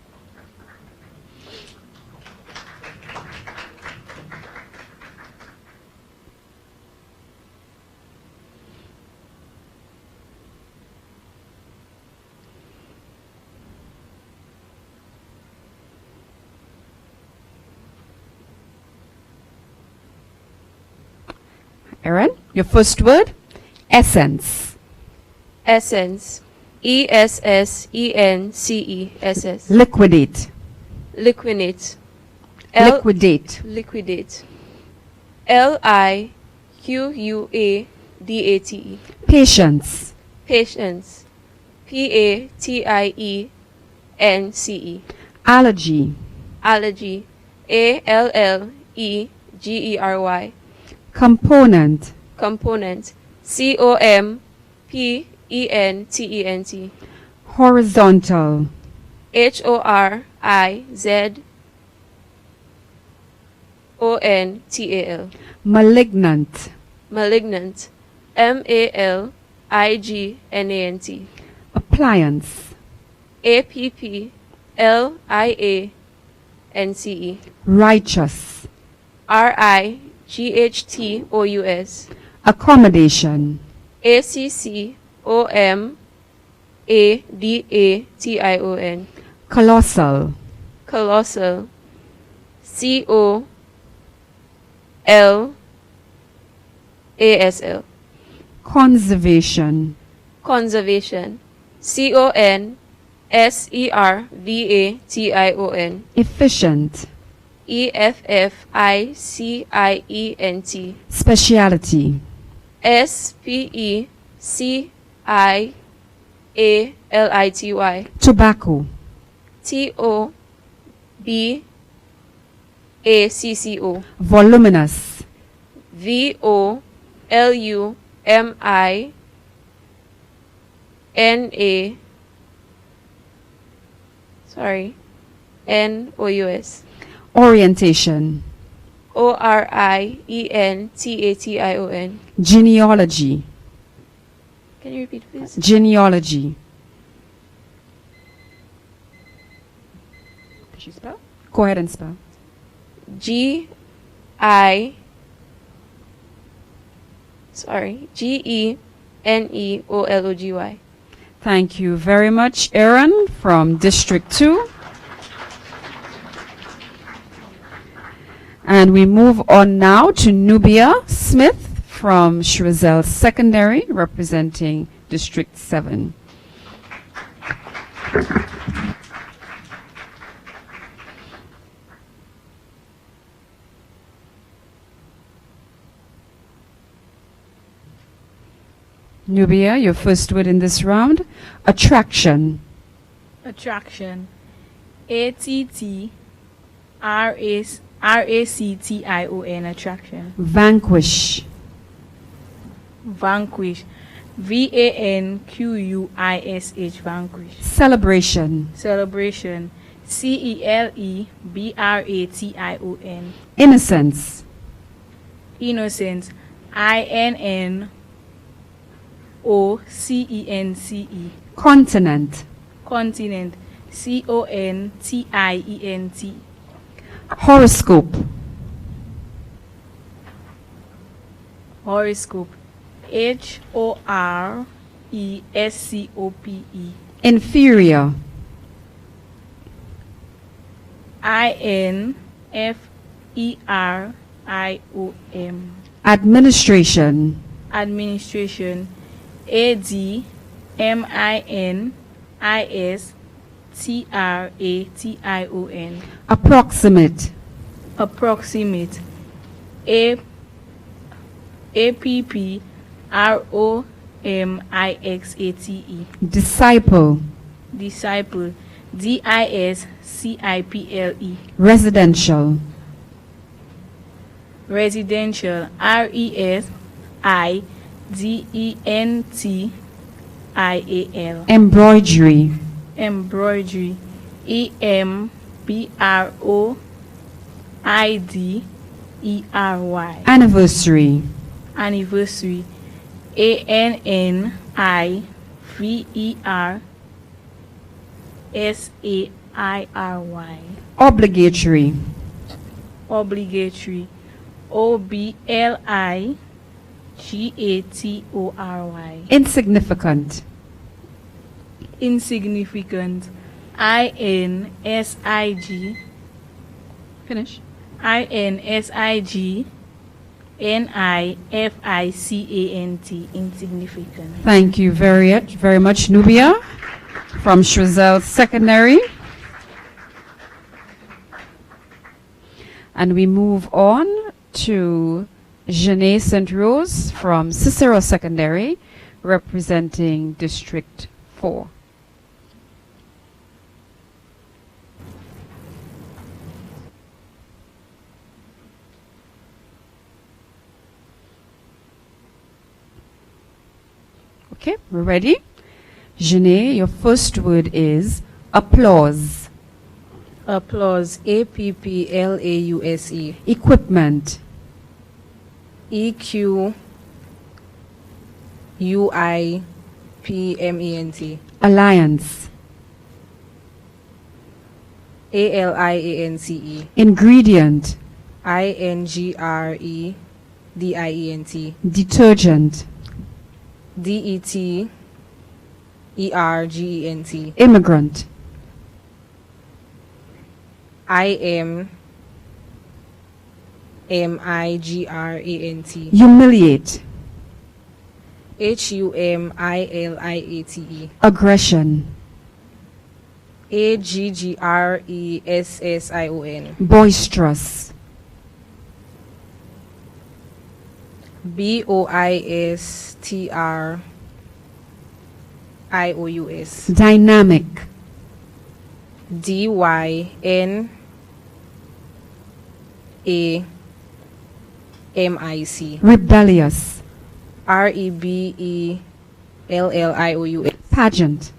Erin, your first word, essence. Essence. E-S-S-E-N-C-E-S-S. Liquidate. Liquidate. Liquidate. Liquidate. L-I-Q-U-A-D-A-T-E. Patience. Patience. P-A-T-I-E-N-C-E. Allergy. Allergy. A-L-L-E-G-E-R-Y. Component. Component. C-O-M-P-E-N-T-E-N-T. Horizontal. H-O-R-I-Z-O-N-T-A-L. Malignant. Malignant. M-A-L-I-G-N-A-N-T. Appliance. A-P-P-L-I-A-N-C-E. Righteous. R-I-G-H-T-O-U-S. Accommodation. A-C-C-O-M-A-D-A-T-I-O-N. Colossal. Colossal. C-O L A S L. Conservation. Conservation. CONSERVATION. Efficient. EFFICIENT. Speciality. SPECIALITY. Tobacco. TOBACCO. Voluminous. VOLUMINA. Orientation. ORIENTATION. Genealogy. Can you repeat, please? Genealogy. Did she spell? Go ahead and spell. GENEOLOGY. Thank you very much, Aaron from District 2. And we move on now to Nubia Smith from Shrizel Secondary, representing District 7. Nubia, your first word in this round. Attraction. Attraction. ATTRACTION. Attraction. Vanquish. Vanquish. VANQUISH. Vanquish. Celebration. Celebration. CELEBRATION. Innocence. Innocence. INNOCENCE. Continent. Continent. CONTIENT. Horoscope. Horoscope. HORESCOPE. Inferior. INFERIOM. Administration. Administration. ADMINISTRATION. Approximate. Approximate. APPROMIXATE. Disciple. Disciple. DISCIPLE. Residential. Residential. RESIDENTIAL. Embroidery. Embroidery. EMBROIDERY. Anniversary. Anniversary. ANNIVERSAIRY. Obligatory. Obligatory. OBLIGATORY. Insignificant. Insignificant. INSIG. Finish. INSIGNIFICANT. Insignificant. Thank you very much, Nubia from Shrizel Secondary. And we move on to Janae St. Rose from Cicero Secondary, representing District 4. Okay, we're ready. Janae, your first word is applause. Applause. APPLAUSE. Equipment. EQUIPMENT. Alliance. ALIANCE. Ingredient. INGREDIENT. Detergent. DETERGENT. Immigrant. migrant, Humiliate. humiliate, Aggression. aggression, Boisterous. boisterous, Dynamic. dynamic, Rebellious. rebellious, Pageant. pageant,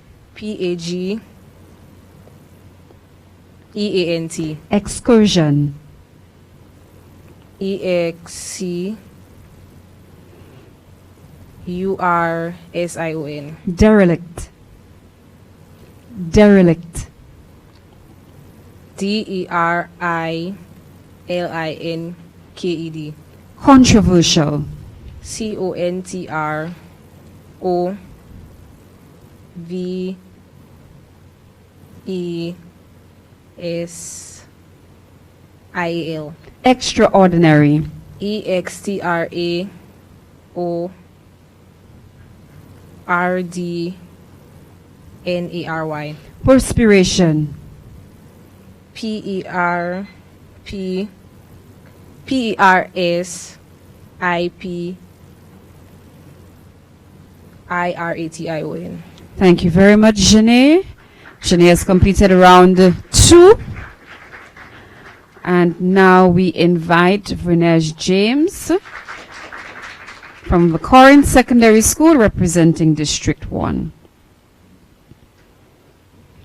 Excursion. excursion, Derelict. Derelict. deriliked, Controversial. controversial, Extraordinary. extraordinary, Perspiration. perspiration. Thank you very much, Janae. Janae has completed round 2. And now we invite Vinesh James from the Corinth Secondary School representing District 1.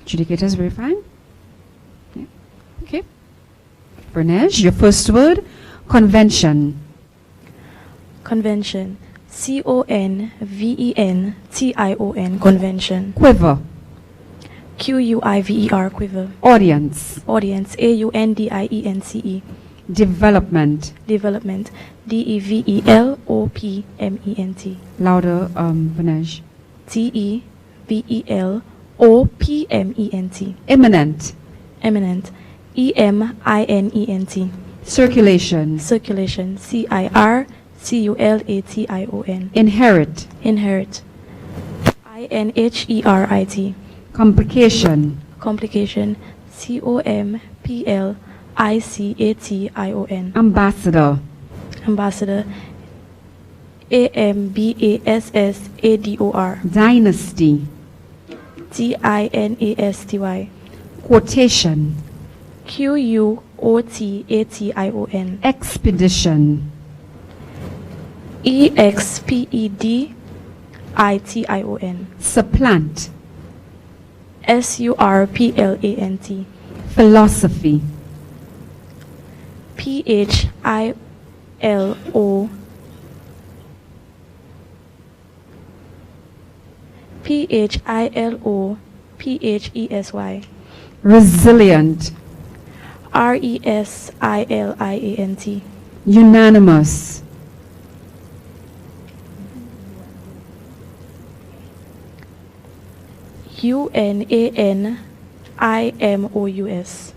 Adjudicators verifying? Yeah. Okay. Vinesh, your first word, convention. Convention. Convention. Convention. Quiver. Quiver. Quiver. Audience. Audience. Audience. Development. Development. Development. Louder, Vinesh. Development. Imminent. Eminent. Eminent. Circulation. Circulation. Circulation. Inherit. Inherit. Inherit. Complication. Complication. Complication. Ambassador. Ambassador. Ambassador. Dynasty. Dynasty. Quotation. Quotation. Expedition. Expedition. Supplant. Surplant. Philosophy. Philo. Philosophy. Resilient. Resiliant. Unanimous. Unanimous.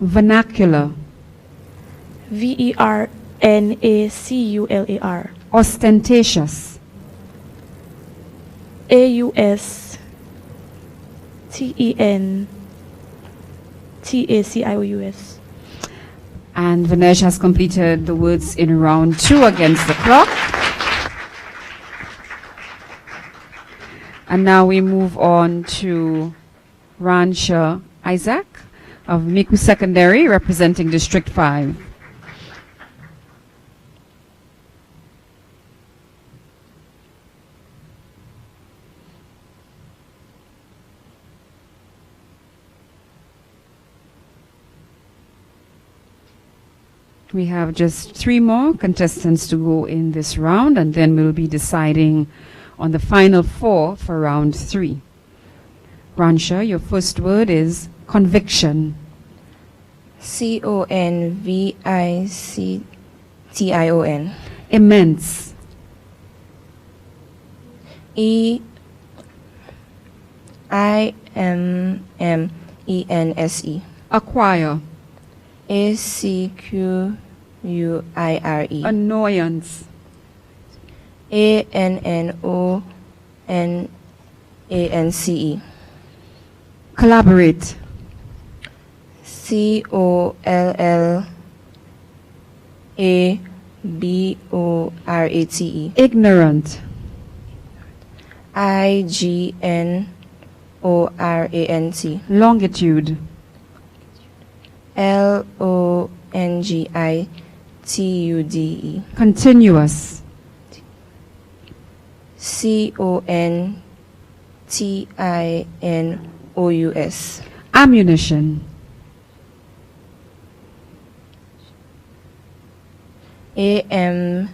Vernacular. Vernacular. Ostentatious. Austentatious. And Vinesh has completed the words in round 2 against the clock. And now we move on to Ransha Isaac of Miku Secondary representing District 5. We have just 3 more contestants to go in this round, and then we'll be deciding on the final 4 for round 3. Ransha, your first word is conviction. conviction. Immense. IMMENSE. Acquire. ACQUIRE. Annoyance. ANNONANCE. Collaborate. COLLABORATE. Ignorant. IGNORANT. Longitude. LONGITUDE. Continuous. CONTINOUS. Ammunition. AMUNITION.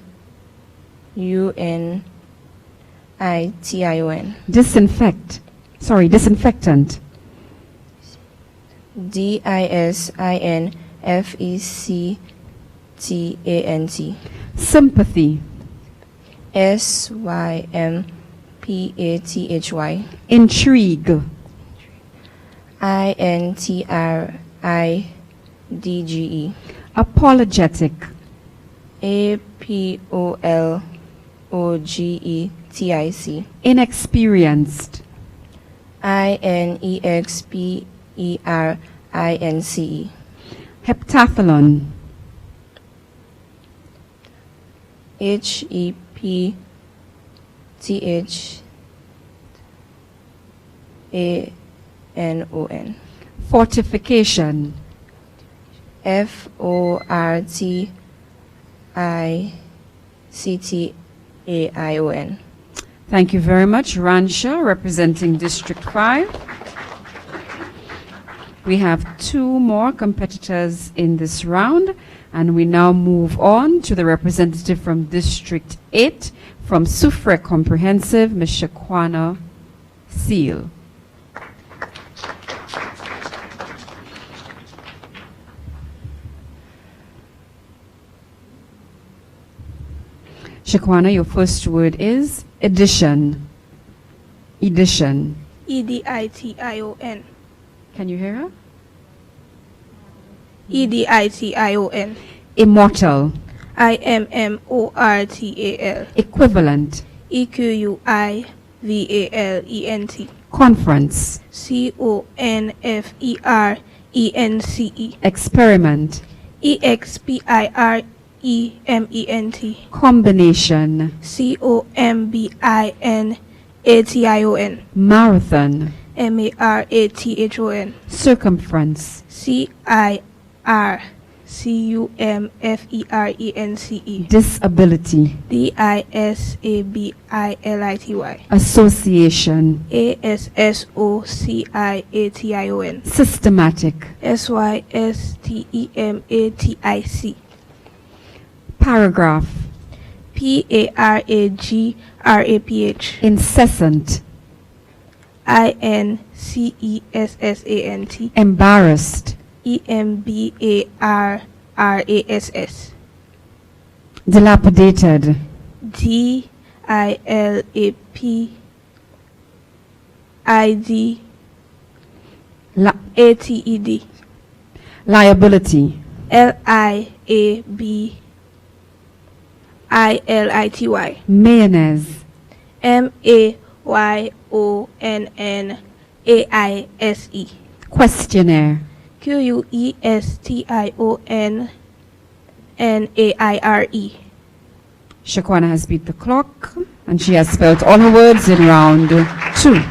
Disinfect. Sorry, disinfectant. DISINFECTANT. Sympathy. SYMPATHY. Intrigue. INTRIDGE. Apologetic. APOLOGETIC. Inexperienced. INEXPERINCE. Heptathlon. HEPTHANON. Fortification. FORTICAION. Thank you very much, Ransha, representing District 5. We have 2 more competitors in this round, and we now move on to the representative from District 8 from Soufriere Comprehensive, Ms. Shakwana Seal. Shakwana, your first word is addition. Edition. EDITION. Can you hear her? EDITION. Immortal. IMMORTAL. Equivalent. EQUIVALENT. Conference. CONFERENCE. Experiment. EXPIREMENT. Combination. COMBINATION. Marathon. MARATHON. Circumference. CIRCUMFERENCE. Disability. DISABILITY. Association. ASSOCIATION. Systematic. SYSTEMATIC. Paragraph. PARAGRAPH. Incessant. INCESSANT. Embarrassed. EMBARRASS. Dilapidated. DILAPIDATED. Liability. LIABILITY. Mayonnaise. MAYONNAISE. Questionnaire. QUESTIONNAIRE. Shakwana has beat the clock, and she has spelled all her words in round 2.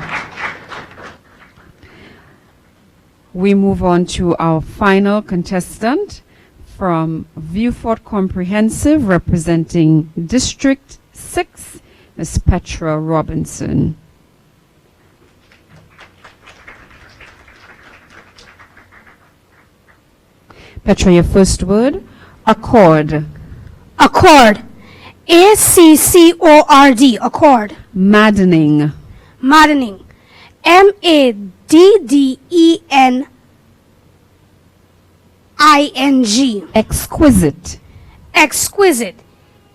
We move on to our final contestant from Viewfort Comprehensive, representing District 6, Ms. Petra Robinson. Petra, your first word, accord. Accord. ACCORD. Accord. Maddening. Maddening. MADDENING. Exquisite. Exquisite.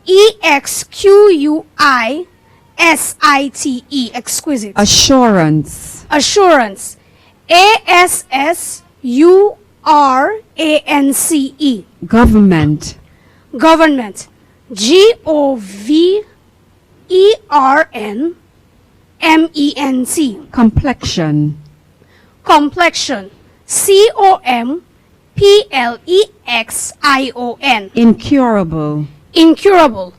EXQUISITE. Exquisite. Assurance. Assurance. ASSURANCE. Government. Government. Government. Complexion. Complexion. Complexion. Incurable. Incurable. Incurable.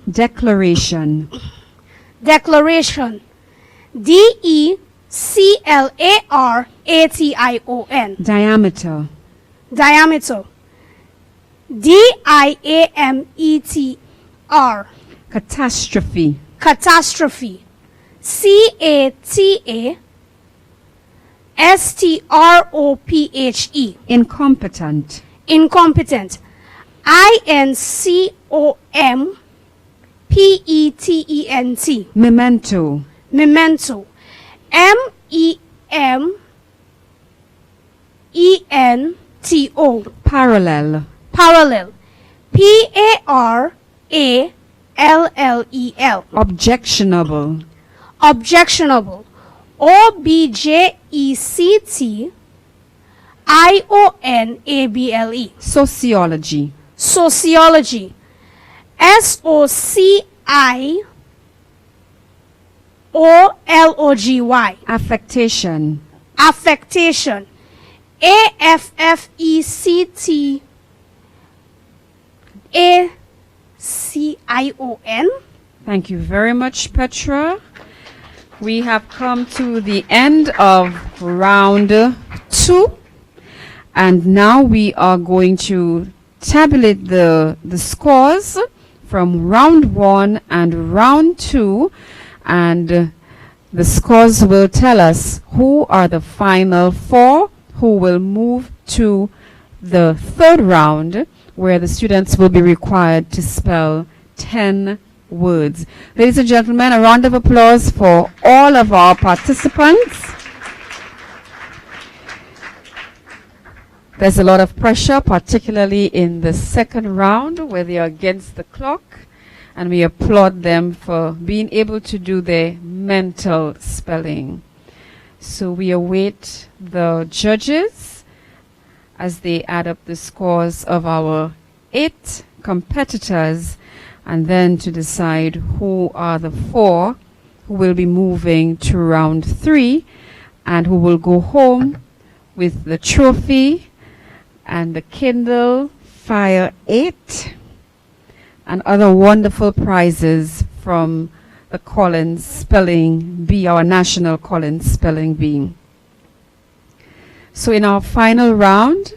Declaration. Declaration. Declaration. Diameter. Diameter. Diameter. Catastrophe. Catastrophe. Catastrophe. Incompetent. Incompetent. Incompettent. Memento. Memento. Memento. Parallel. Parallel. Parallel. Objectionable. Objectionable. Objectionable. Sociology. Sociology. Sociology. Affectation. Affectation. Affectation. Thank you very much, Petra. We have come to the end of round 2, and now we are going to tabulate the scores from round 1 and round 2, and the scores will tell us who are the final 4 who will move to the third round, where the students will be required to spell 10 words. Ladies and gentlemen, a round of applause for all of our participants. There's a lot of pressure, particularly in the second round, where they are against the clock, and we applaud them for being able to do their mental spelling. So we await the judges as they add up the scores of our 8 competitors, and then to decide who are the 4 who will be moving to round 3 and who will go home with the trophy and the Kindle Fire 8 and other wonderful prizes from the Collins Spelling Bee, our national Collins Spelling Bee. So in our final round,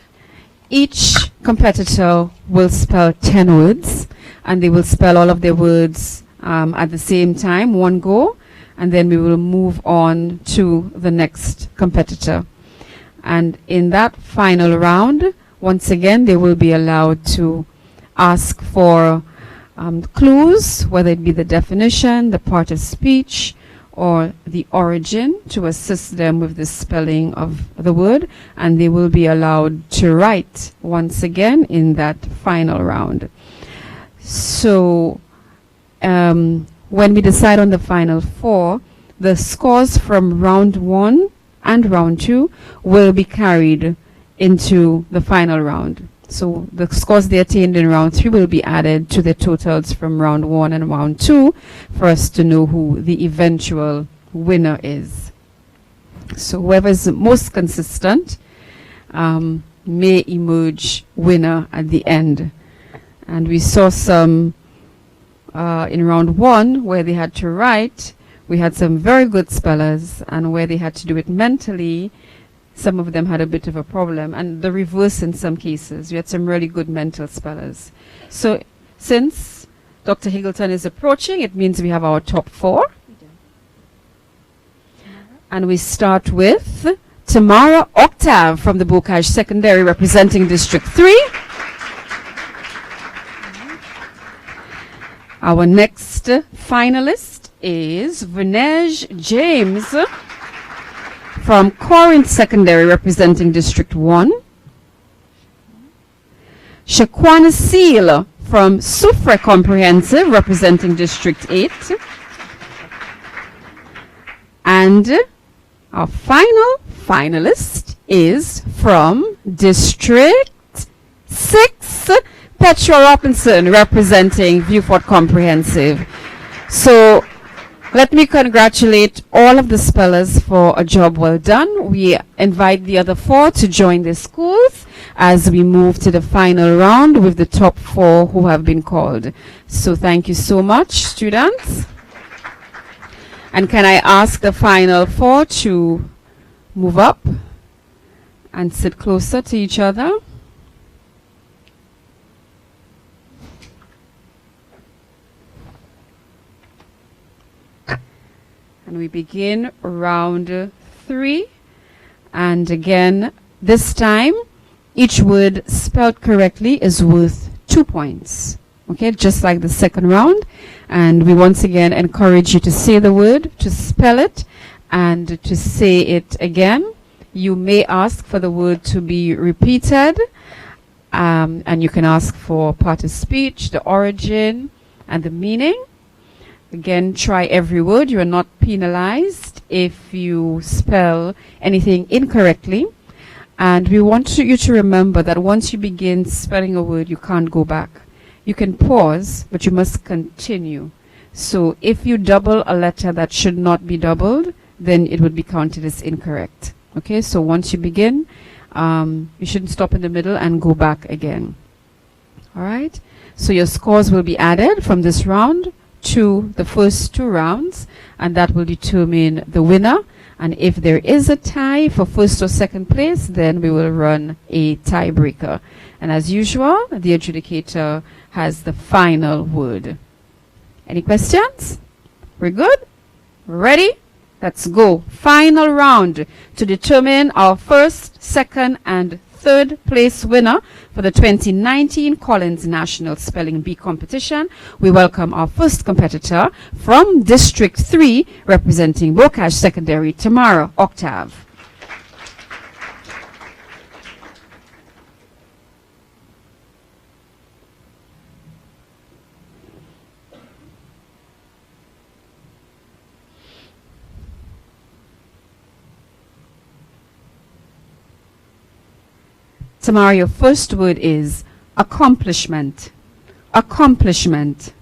each competitor will spell 10 words, and they will spell all of their words at the same time, one go, and then we will move on to the next competitor. And in that final round, once again, they will be allowed to ask for clues, whether it be the definition, the part of speech, or the origin, to assist them with the spelling of the word, and they will be allowed to write once again in that final round. So when we decide on the final 4, the scores from round 1 and round 2 will be carried into the final round. So the scores they attained in round 3 will be added to the totals from round 1 and round 2 for us to know who the eventual winner is. So whoever is most consistent may emerge winner at the end. And we saw some in round 1 where they had to write. We had some very good spellers, and where they had to do it mentally, some of them had a bit of a problem, and the reverse in some cases. We had some really good mental spellers. So since Dr. Higgleton is approaching, it means we have our top 4. And we start with Tamara Octave from the Bocage Secondary, representing District 3. Our next finalist is Vinej James from Corinth Secondary, representing District 1. Shaquana Seal from Soufre Comprehensive, representing District 8. And our final finalist is from District 6, Petra Robinson, representing Viewport Comprehensive. So let me congratulate all of the spellers for a job well done. We invite the other 4 to join their schools as we move to the final round with the top 4 who have been called. So thank you so much, students. And can I ask the final 4 to move up and sit closer to each other? And we begin round 3. And again, this time, each word spelled correctly is worth 2 points. Okay, just like the second round. And we once again encourage you to say the word, to spell it, and to say it again. You may ask for the word to be repeated. And you can ask for part of speech, the origin, and the meaning. Again, try every word. You are not penalized if you spell anything incorrectly. And we want you to remember that once you begin spelling a word, you can't go back. You can pause, but you must continue. So if you double a letter that should not be doubled, then it would be counted as incorrect. Okay, so once you begin, you shouldn't stop in the middle and go back again. All right, so your scores will be added from this round to the first 2 rounds, and that will determine the winner. And if there is a tie for first or second place, then we will run a tiebreaker. And as usual, the adjudicator has the final word. Any questions? We're good? Ready? Let's go. Final round to determine our first, second, and third place winner for the 2019 Collins National Spelling Bee competition. We welcome our first competitor from District 3, representing Bocage Secondary, Tamara Octave. Tamara, your first word is accomplishment. Accomplishment.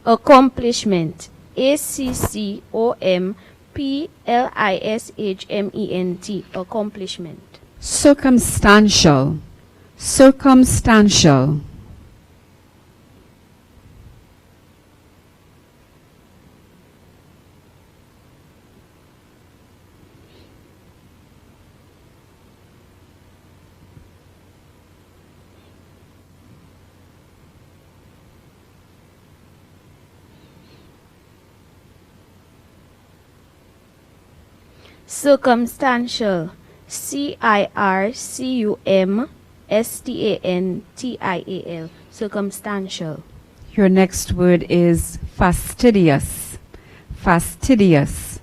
Accomplishment. ACCOMPLISHMENT. Accomplishment. Circumstantial. Circumstantial. Circumstantial. CIRCUMSTANTIAL. Circumstantial. Your next word is fastidious. Fastidious.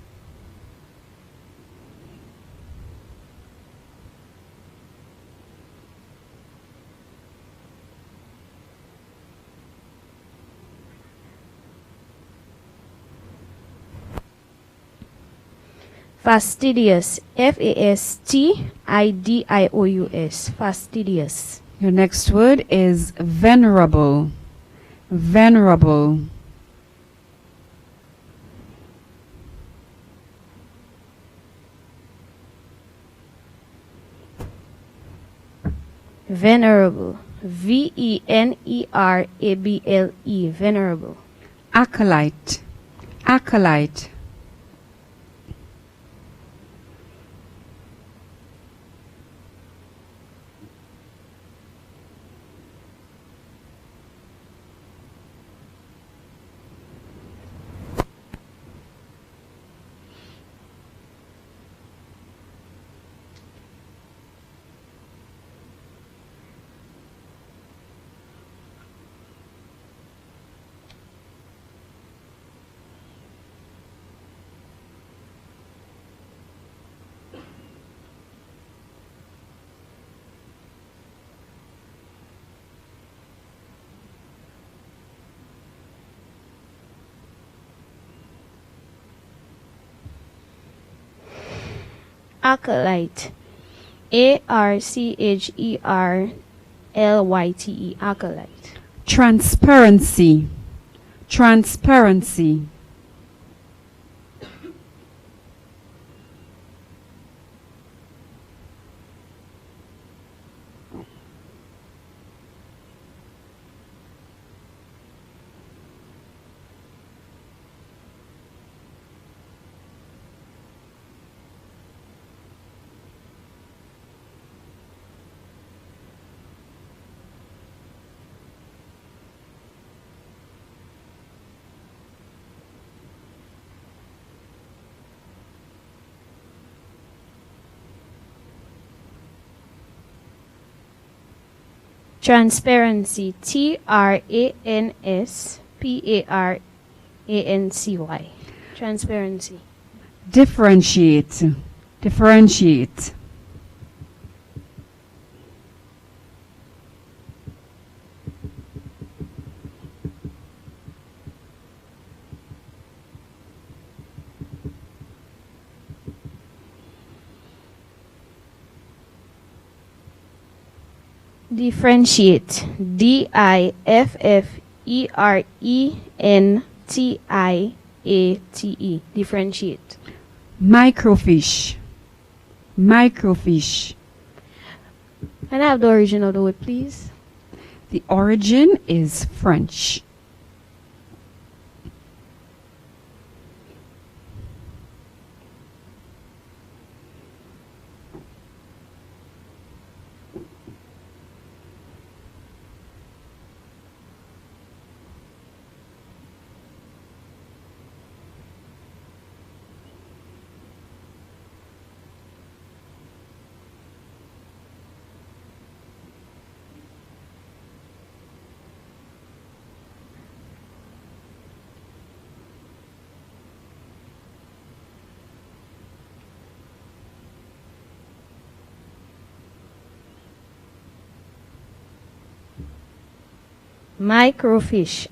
Fastidious. FASTIDIOUS. Fastidious. Your next word is venerable. Venerable. Venerable. VENERABLE. Venerable. Acolyte. Acolyte. Acolyte. ARCHERLYTE. Acolyte. Transparency. Transparency. Transparency. TRANSPARANCY. Transparency. Differentiate. Differentiate. Differentiate. DIFFERENTIATE. Differentiate. Microfiche. Microfiche. Can I have the origin of the word, please? The origin is French. Microfiche.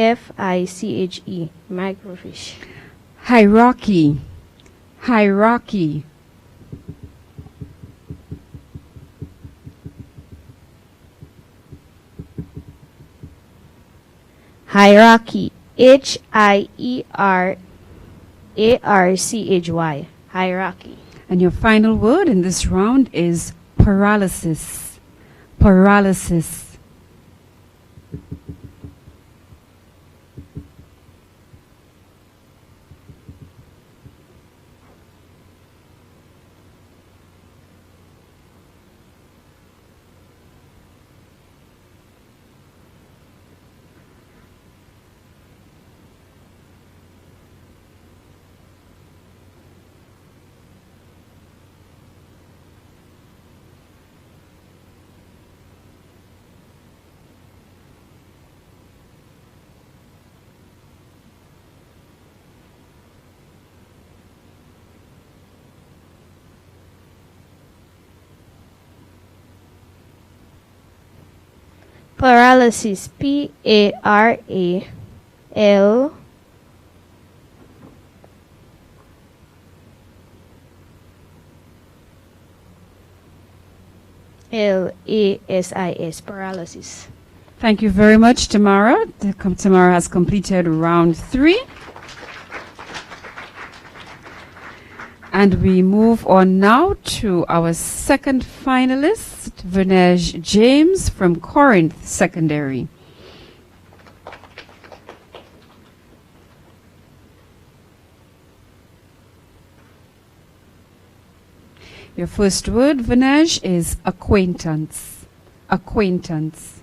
MICROFICHE. Microfiche. Hierarchy. Hierarchy. Hierarchy. HIERARCHY. Hierarchy. And your final word in this round is paralysis. Paralysis. Paralysis. PARAL LASIS. Paralysis. Thank you very much, Tamara. Tamara has completed round 3. And we move on now to our second finalist, Vinej James from Corinth Secondary. Your first word, Vinej, is acquaintance. Acquaintance.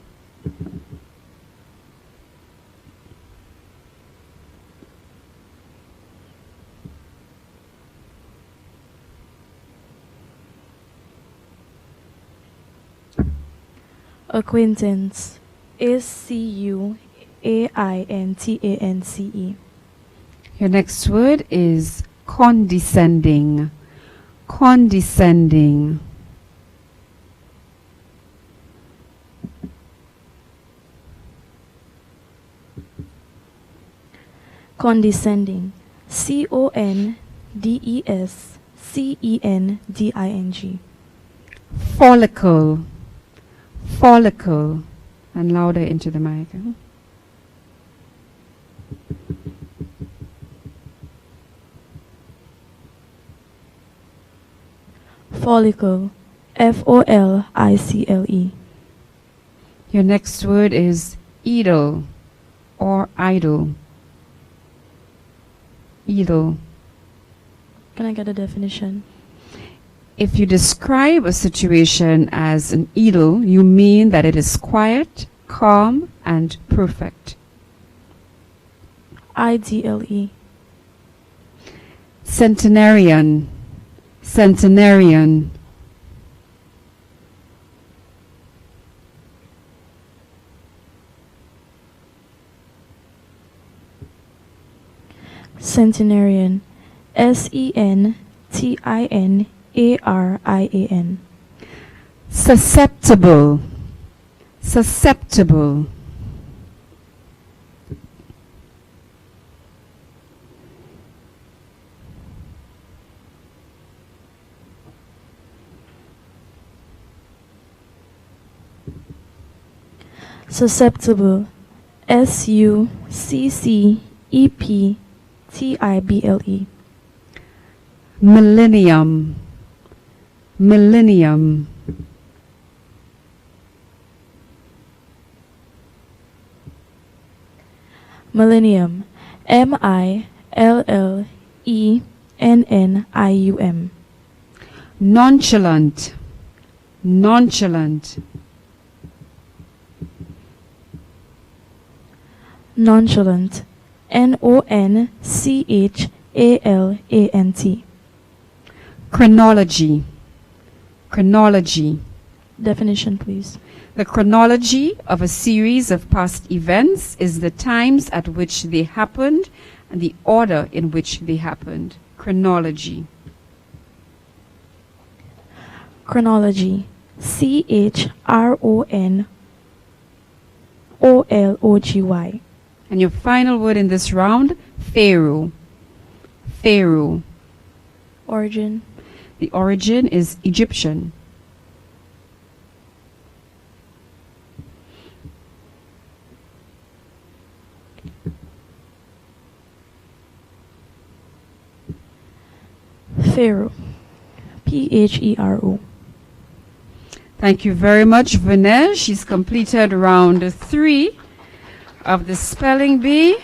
Acquaintance. ACUAINTANCE. Your next word is condescending. Condescending. Condescending. CONDESCENDING. DESCENDING. Follicle. Follicle. And louder into the mic. Follicle. FOLICLE. Your next word is idle or idle. Idle. Can I get a definition? If you describe a situation as an idle, you mean that it is quiet, calm, and perfect. IDLE. Centenarian. Centenarian. Centenarian. SENTINARIAN. Susceptible. Susceptible. Susceptible. SUCCEPTIBLE. Millennium. Millennium. Millennium. MILLENNIUM. Nonchalant. Nonchalant. Nonchalant. NONCHALANT. Chronology. Chronology. Definition, please. The chronology of a series of past events is the times at which they happened and the order in which they happened. Chronology. Chronology. CHRONOLOGY. And your final word in this round, Pharaoh. Pharaoh. Origin. The origin is Egyptian. Pharaoh. PHERO. Thank you very much, Vanessa. She's completed round 3 of the spelling bee.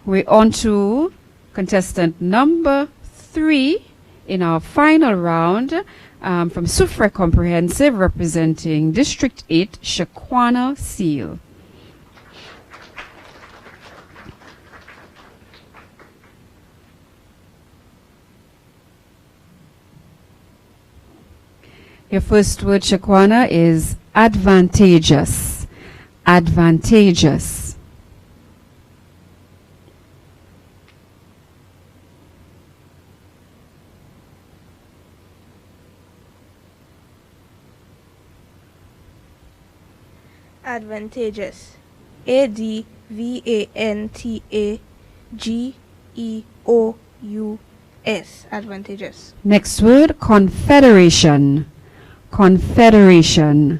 We're on to contestant number 3 in our final round from Sufre Comprehensive, representing District 8, Shaquana Seal. Your first word, Shaquana, is advantageous. Advantageous. Advantageous. ADVANTAGEOUS. Advantageous. Next word, confederation. Confederation.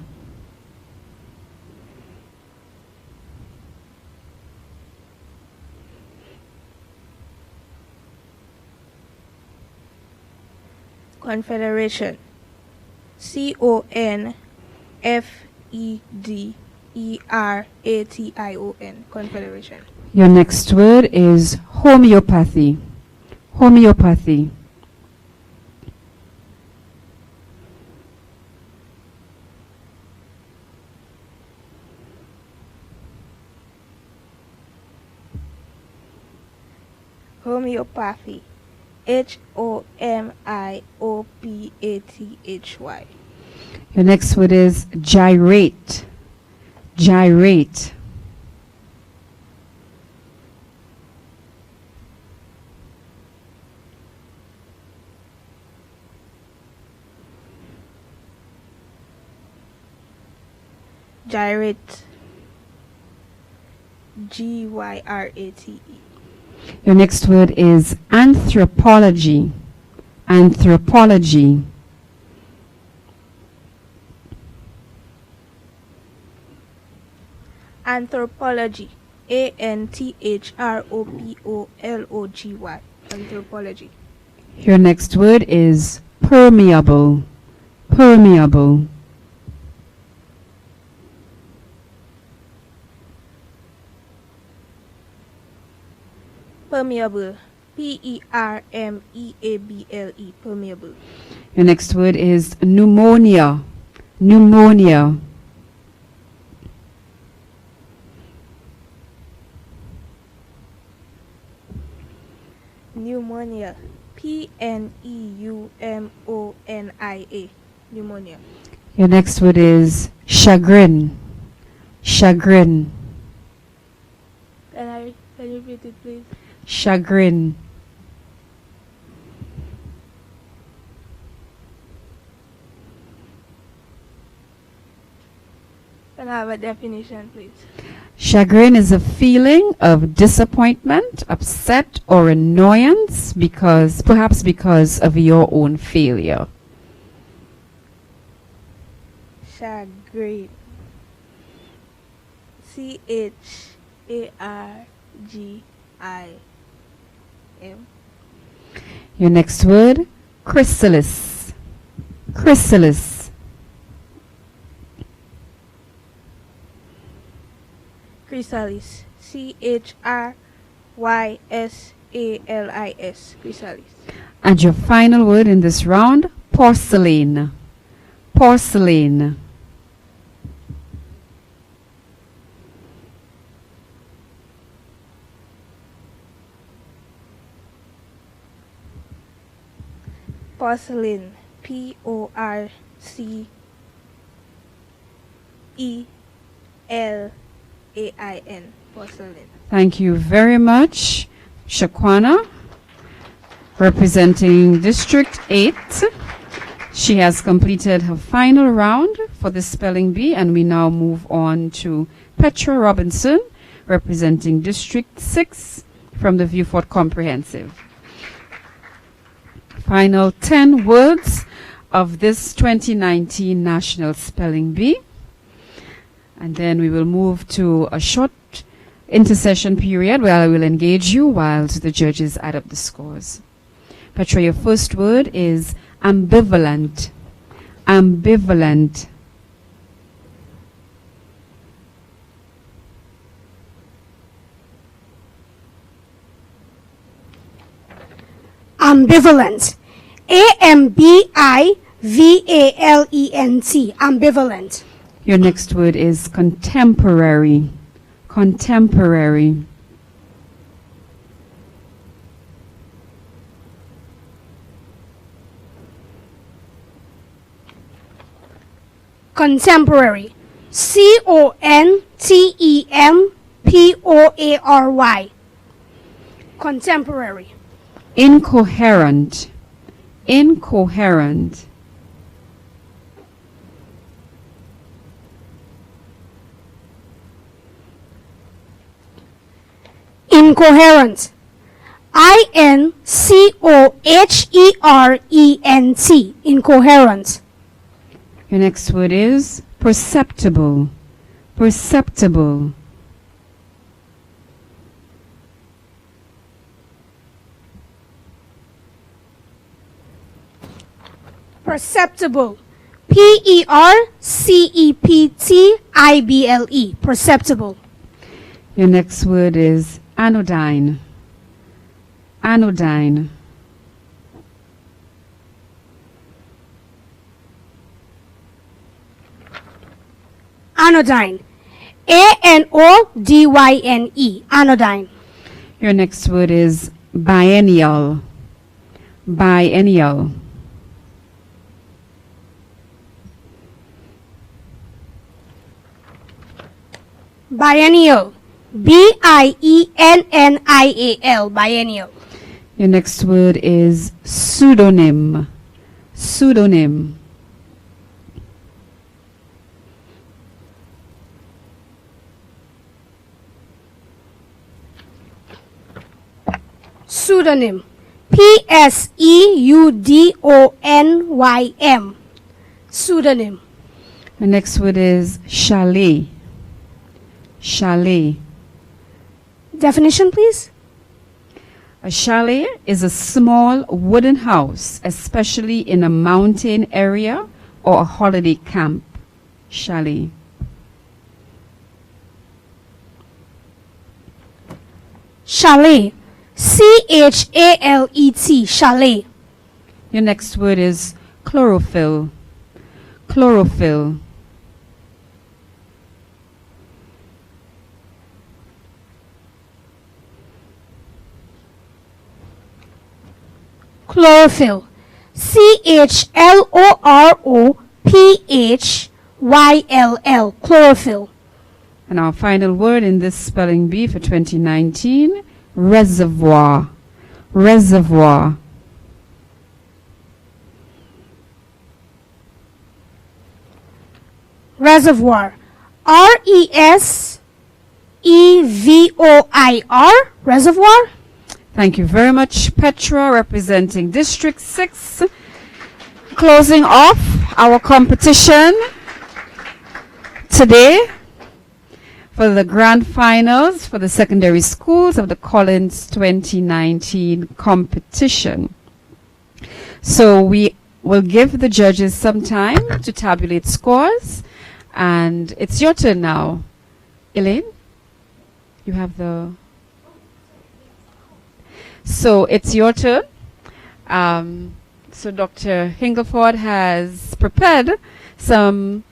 Confederation. CONFEDERATION. Confederation. Your next word is homeopathy. Homeopathy. Homeopathy. HOMIOPATHY. Your next word is gyrate. Gyrate. Gyrate. GYRATE. Your next word is anthropology. Anthropology. Anthropology. ANTHROPOLOGY. Anthropology. Your next word is permeable. Permeable. Permeable. PERMEABLE. Permeable. Your next word is pneumonia. Pneumonia. Pneumonia. PNEUMONIA. Pneumonia. Your next word is chagrin. Chagrin. Can you repeat it, please? Chagrin. Can I have a definition, please? Chagrin is a feeling of disappointment, upset, or annoyance perhaps because of your own failure. Chagrin. CHARGIM. Your next word, chrysalis. Chrysalis. Chrysalis. CHRYSALIS. Chrysalis. And your final word in this round, porcelain. Porcelain. Porcelain. PORCELAIN. Porcelain. Thank you very much, Shakwana, representing District 8. She has completed her final round for the spelling bee, and we now move on to Petra Robinson, representing District 6 from the Viewfort Comprehensive. Final 10 words of this 2019 National Spelling Bee. And then we will move to a short intercession period where I will engage you while the judges add up the scores. Petra, your first word is ambivalent. Ambivalent. Ambivalent. AMBIVALENT. Ambivalent. Your next word is contemporary. Contemporary. Contemporary. CONTEMPORY. Contemporary. Incoherent. Incoherent. Incoherent. INCOHERENT. Incoherent. Your next word is perceptible. Perceptible. Perceptible. PERCEPTIBLE. Perceptible. Your next word is anodyne. Anodyne. Anodyne. ANODYNE. Anodyne. Your next word is biennial. Biennial. Biennial. BIENNIAL. Biennial. Your next word is pseudonym. Pseudonym. Pseudonym. Pseudonym. Pseudonym. The next word is chalet. Chalet. Definition, please. A chalet is a small wooden house, especially in a mountain area or a holiday camp. Chalet. Chalet. C-H-A-L-E-T. Chalet. Your next word is chlorophyll. Chlorophyll. Chlorophyll. C-H-L-O-R-O-P-H-Y-L-L. Chlorophyll. And our final word in this spelling bee for 2019, reservoir. Reservoir. Reservoir. R-E-S-E-V-O-I-R. Reservoir. Thank you very much, Petra, representing District 6. Closing off our competition today for the grand finals for the secondary schools of the Collins 2019 competition. So we will give the judges some time to tabulate scores, and it's your turn now. Elaine, you have the... So it's your turn. So Dr. Hingleford has prepared some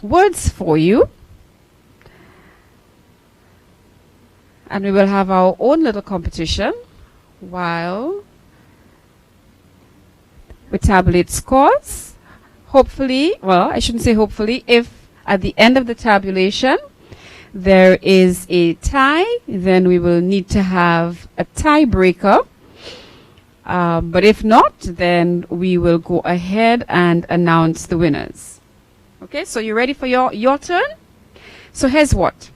words for you. And we will have our own little competition while we tabulate scores. Hopefully, well, I shouldn't say hopefully, if at the end of the tabulation there is a tie, then we will need to have a tiebreaker. But if not, then we will go ahead and announce the winners. Okay, so you ready for your turn? So here's what.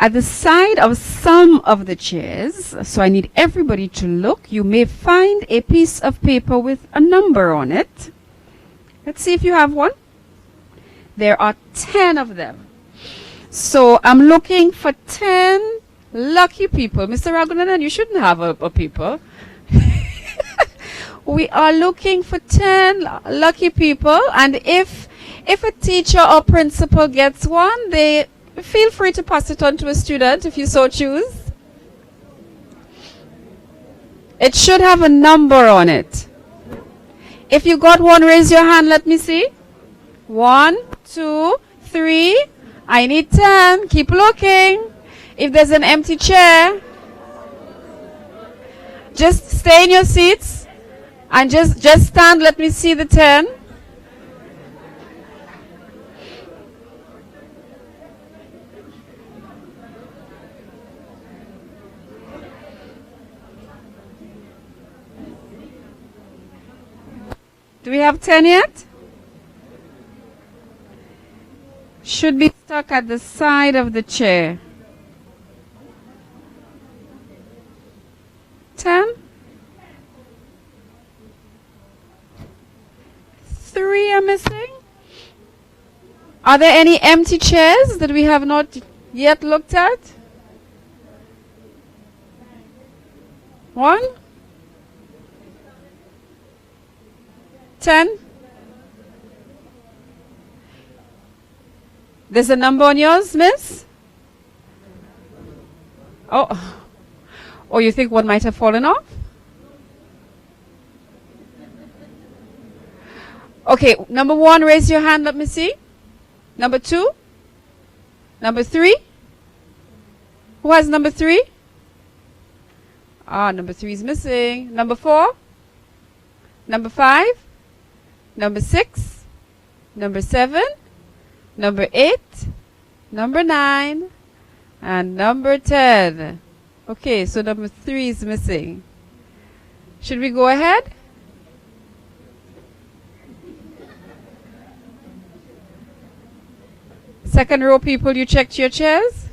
At the side of some of the chairs, so I need everybody to look, you may find a piece of paper with a number on it. Let's see if you have one. There are 10 of them. So I'm looking for 10 lucky people. Mr. Raghunandan, you shouldn't have a people. We are looking for 10 lucky people, and if a teacher or principal gets one, they feel free to pass it on to a student if you so choose. It should have a number on it. If you got one, raise your hand. Let me see. 1, 2, 3. I need 10. Keep looking. If there's an empty chair, just stay in your seats and just stand. Let me see the 10. Do we have 10 yet? Should be stuck at the side of the chair. 10? 3 are missing. Are there any empty chairs that we have not yet looked at? 1? 10? There's a number on yours, miss? Oh. Or you think one might have fallen off? Okay, number 1, raise your hand, let me see. Number 2? Number 3? Who has number 3? Ah, number 3 is missing. Number 4? Number 5? Number 6? Number 7? Number 8? Number 9? And number 10. Okay, so number 3 is missing. Should we go ahead? Second row people, you checked your chairs?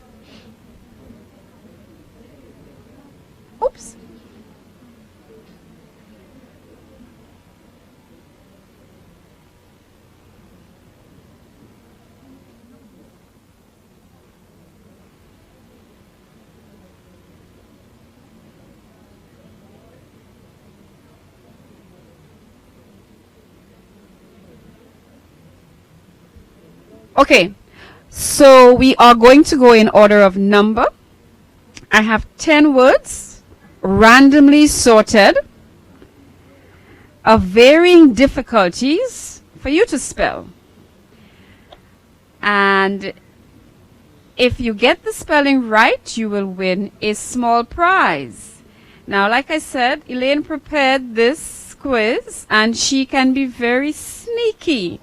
Okay, so we are going to go in order of number. I have 10 words randomly sorted of varying difficulties for you to spell. And if you get the spelling right, you will win a small prize. Now, like I said, Elaine prepared this quiz and she can be very sneaky.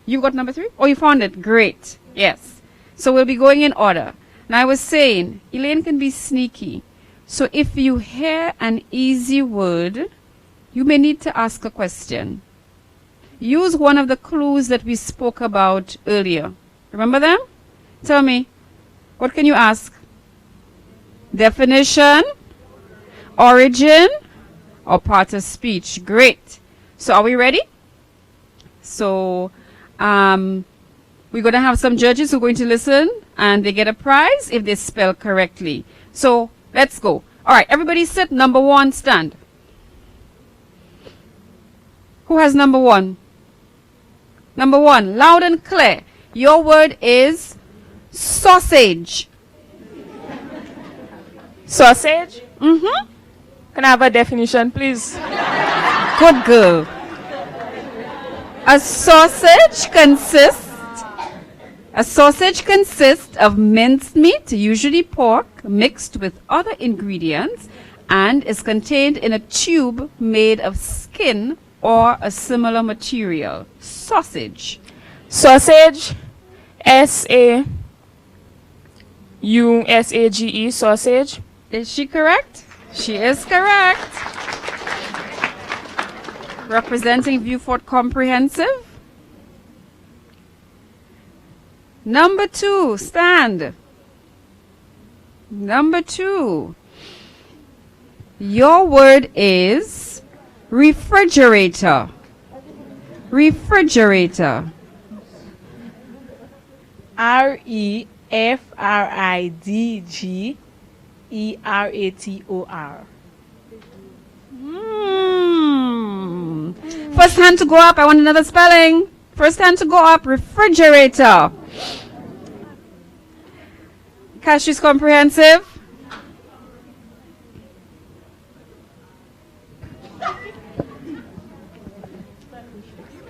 You got number 3? Oh, you found it. Great. Yes. So we'll be going in order. Now, I was saying, Elaine can be sneaky. So if you hear an easy word, you may need to ask a question. Use one of the clues that we spoke about earlier. Remember them? Tell me. What can you ask? Definition, origin, or part of speech. Great. So are we ready? So we're going to have some judges who are going to listen and they get a prize if they spell correctly. So let's go. All right, everybody sit. Number 1, stand. Who has number 1? Number 1, loud and clear. Your word is sausage. Sausage? Mm-hmm. Can I have a definition, please? Good girl. A sausage consists of minced meat, usually pork, mixed with other ingredients, and is contained in a tube made of skin or a similar material. Sausage. Sausage. S-A-U-S-A-G-E. Sausage. Is she correct? She is correct. Representing Viewfort Comprehensive. Number 2, stand. Number 2. Your word is refrigerator. Refrigerator. R-E-F-R-I-D-G-E-R-A-T-O-R. First hand to go up. I want another spelling. First hand to go up. Refrigerator. Cashier's Comprehensive.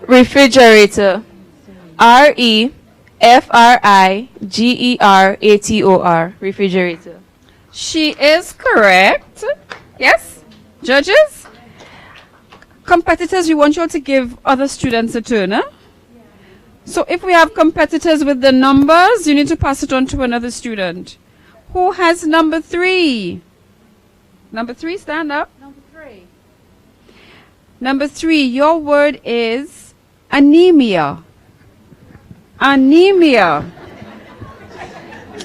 Refrigerator. R-E-F-R-I-G-E-R-A-T-O-R. Refrigerator. She is correct. Yes? Judges? Competitors, we want you all to give other students a turn. Huh? So if we have competitors with the numbers, you need to pass it on to another student. Who has number 3? Number 3, stand up. Number 3. Number 3, your word is anemia. Anemia.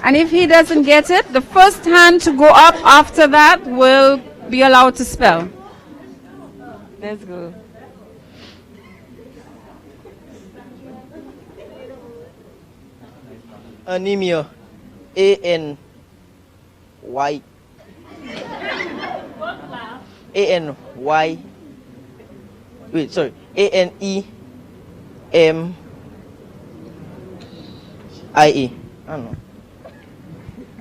And if he doesn't get it, the first hand to go up after that will be allowed to spell. Let's go. Anemia. A-N-Y. A-N-Y. Wait, sorry. A-N-E-M-I-E. I don't know.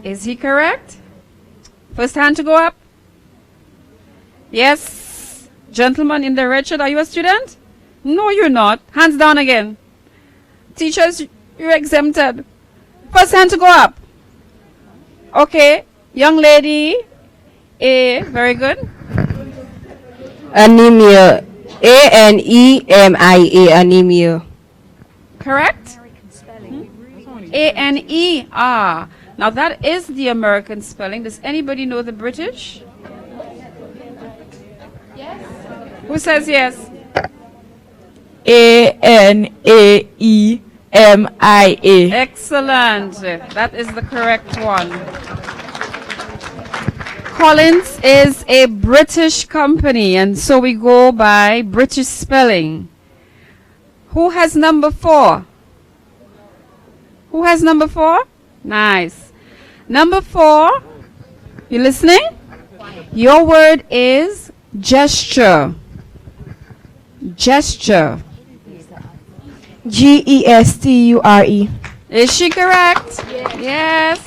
Is he correct? First hand to go up. Yes. Gentleman in the red shirt, are you a student? No, you're not. Hands down again. Teachers, you're exempted. First hand to go up. Okay. Young lady. A. Very good. Anemia. A-N-E-M-I-A. Anemia. Correct? A-N-E. Ah. Now that is the American spelling. Does anybody know the British? Yes. Who says yes? A-N-A-E-M-I-A. Excellent. That is the correct one. Collins is a British company, and so we go by British spelling. Who has number 4? Who has number 4? Nice. Number 4, you listening? Your word is gesture. Gesture. Gesture. Is she correct? Yes.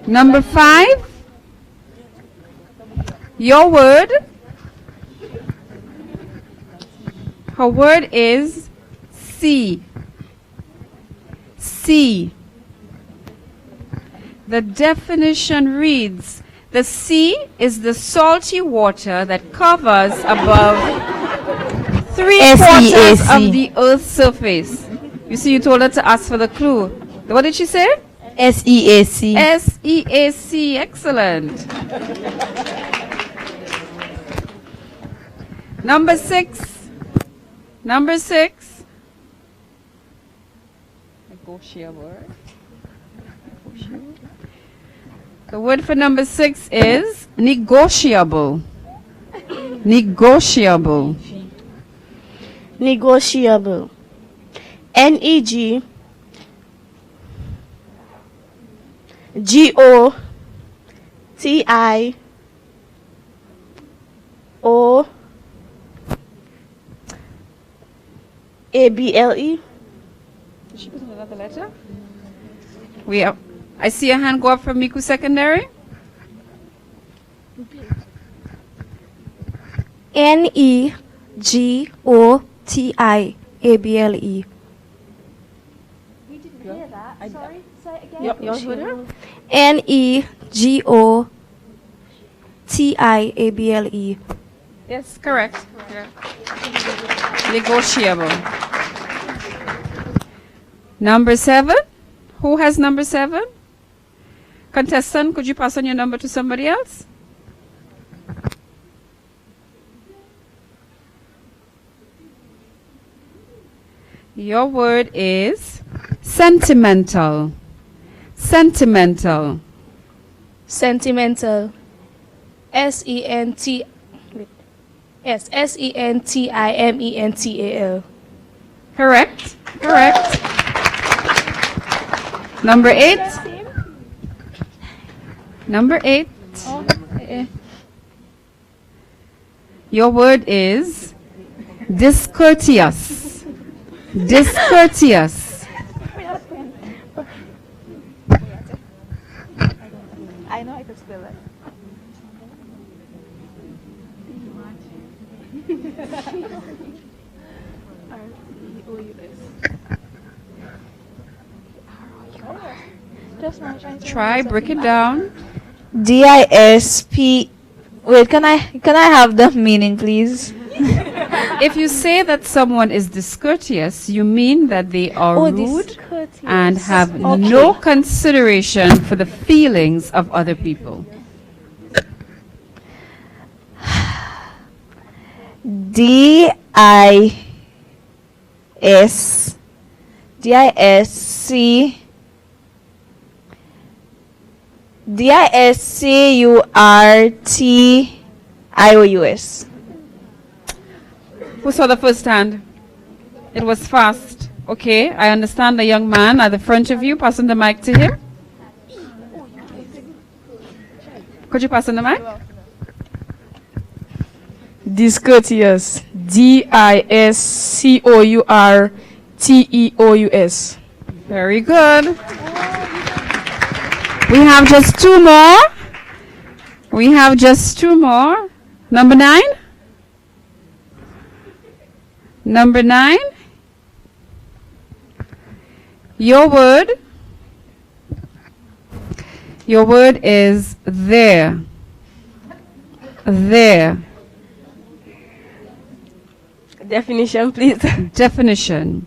Number 5. Your word. Her word is sea. Sea. The definition reads, the sea is the salty water that covers above 3/4 of the Earth's surface. You see, you told her to ask for the clue. What did she say? SEAC. SEAC. Excellent. Number 6. Number 6. Negotiable. The word for number 6 is negotiable. Negotiable. Negotiable. NEG GOTIOABLE. Did she put another letter? I see a hand go up from Miku Secondary. NEGOTIABLE. We didn't hear that. Sorry, say it again. NEGOTIABLE. Yes, correct. Yeah. Negotiable. Number 7. Who has number 7? Contestant, could you pass on your number to somebody else? Your word is sentimental. Sentimental. Sentimental. SENTIMENTAL. Correct. Correct. Number 8. Number 8. Your word is discourteous. Discourteous. I know I could spell it. Try, break it down. DISP. Wait, can I have the meaning, please? If you say that someone is discourteous, you mean that they are rude and have no consideration for the feelings of other people. DISCURTIOUS. Who saw the first hand? It was fast. Okay, I understand the young man at the front of you. Passing the mic to him. Could you pass on the mic? Discourteous. DISCOURTEOUS. Very good. We have just 2 more. We have just 2 more. Number 9. Number 9. Your word is there. There. Definition, please. Definition.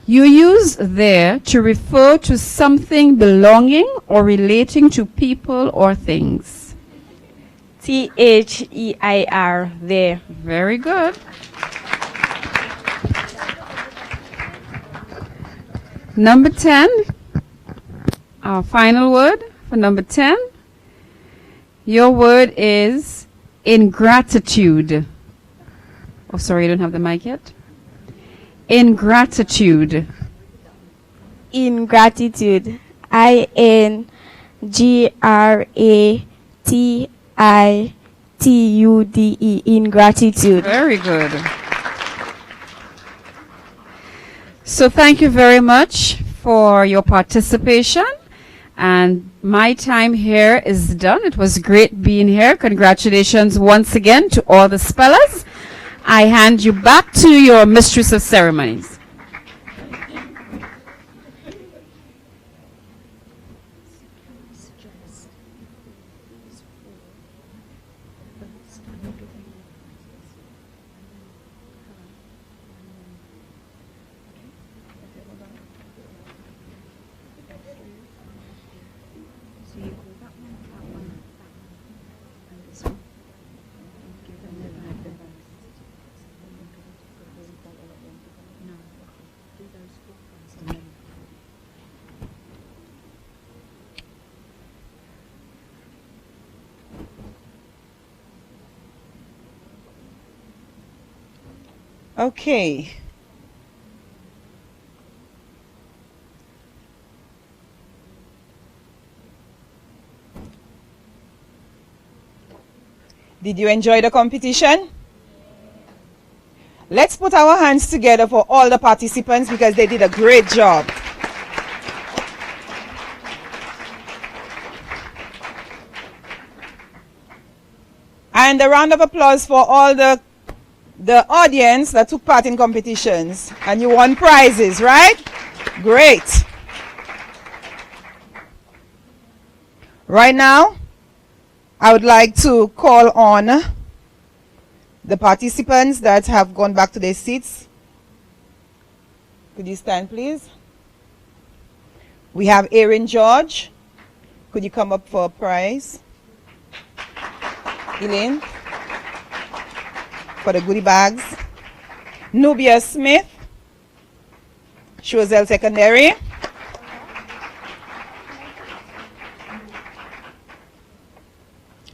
You use there to refer to something belonging or relating to people or things. THEIR. There. Very good. Number 10. Our final word for number 10. Your word is ingratitude. Oh, sorry, I don't have the mic yet. Ingratitude. Ingratitude. INGRATITUDE. Ingratitude. Very good. So thank you very much for your participation. And my time here is done. It was great being here. Congratulations once again to all the spellers. I hand you back to your mistress of ceremonies. Okay. Did you enjoy the competition? Let's put our hands together for all the participants because they did a great job. And a round of applause for all the audience that took part in competitions. And you won prizes, right? Great. Right now, I would like to call on the participants that have gone back to their seats. Could you stand, please? We have Erin George. Could you come up for a prize? Elaine, for the goodie bags. Nubia Smith, Choiseul Secondary.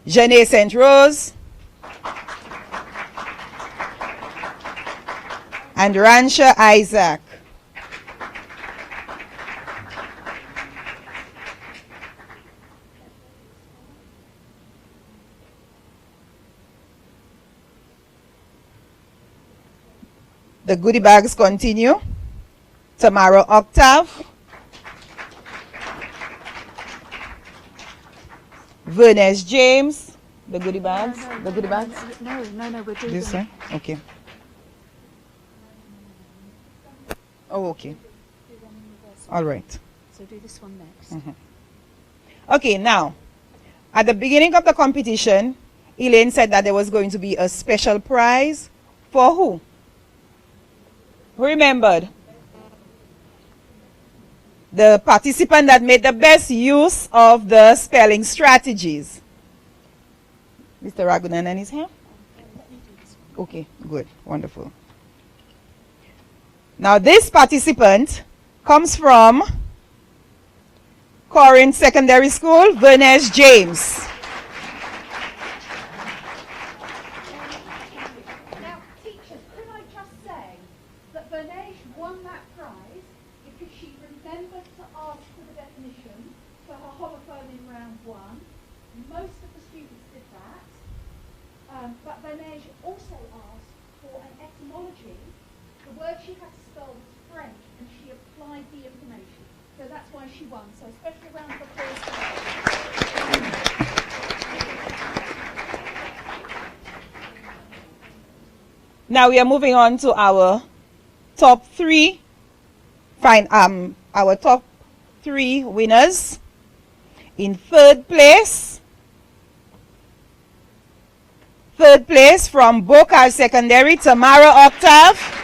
Janae St. Rose. And Ransha Isaac. The goodie bags continue. Tamara Octave. Vernes James. The goodie bags. The goodie bags. No, we're doing This one? Okay. Oh, okay. All right. So do this one next. Okay, now, at the beginning of the competition, Elaine said that there was going to be a special prize for who? Who remembered? The participant that made the best use of the spelling strategies. Mr. Ragunanan is here? Okay, good, wonderful. Now this participant comes from Corinth Secondary School, Vernes James. Now, teachers, could I just say that Vernes won that prize because she remembered to ask for the definition for her holophone in round one. Most of the students did that. But Vernes also asked for an etymology. The word she had to spell was French, and she applied the information. So that's why she won. So a special round of applause for her. Now we are moving on to our top three winners. In third place from Bokar Secondary, Tamara Octave.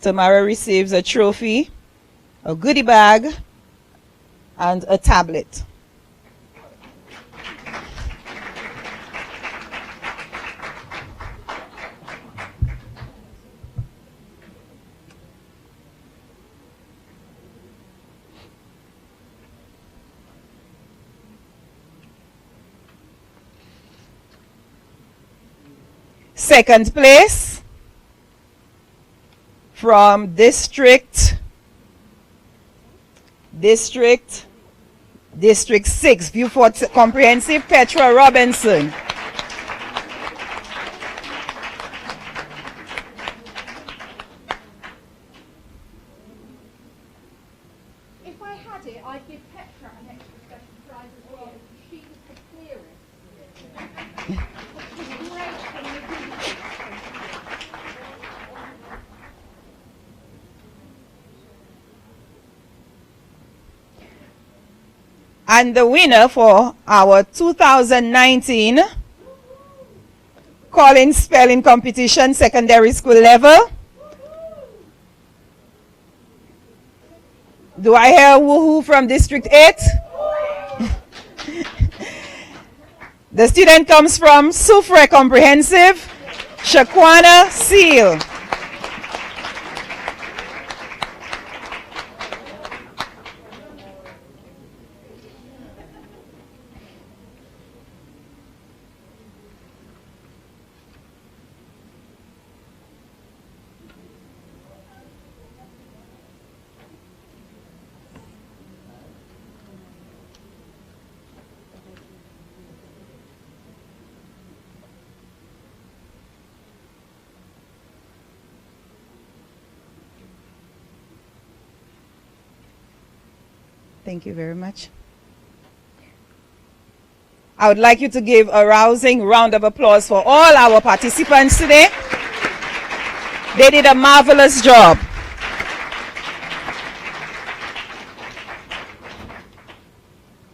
Tamara receives a trophy, a goodie bag, and a tablet. Second place from District District 6, Beaufort Comprehensive, Petra Robinson. If I had it, I'd give Petra an extra special prize as well, because she was the clearest. And the winner for our 2019 Collins Spelling Competition, secondary school level. Do I hear woohoo from District 8? The student comes from Soufre Comprehensive, Shaquana Seal. Thank you very much. I would like you to give a rousing round of applause for all our participants today. They did a marvelous job.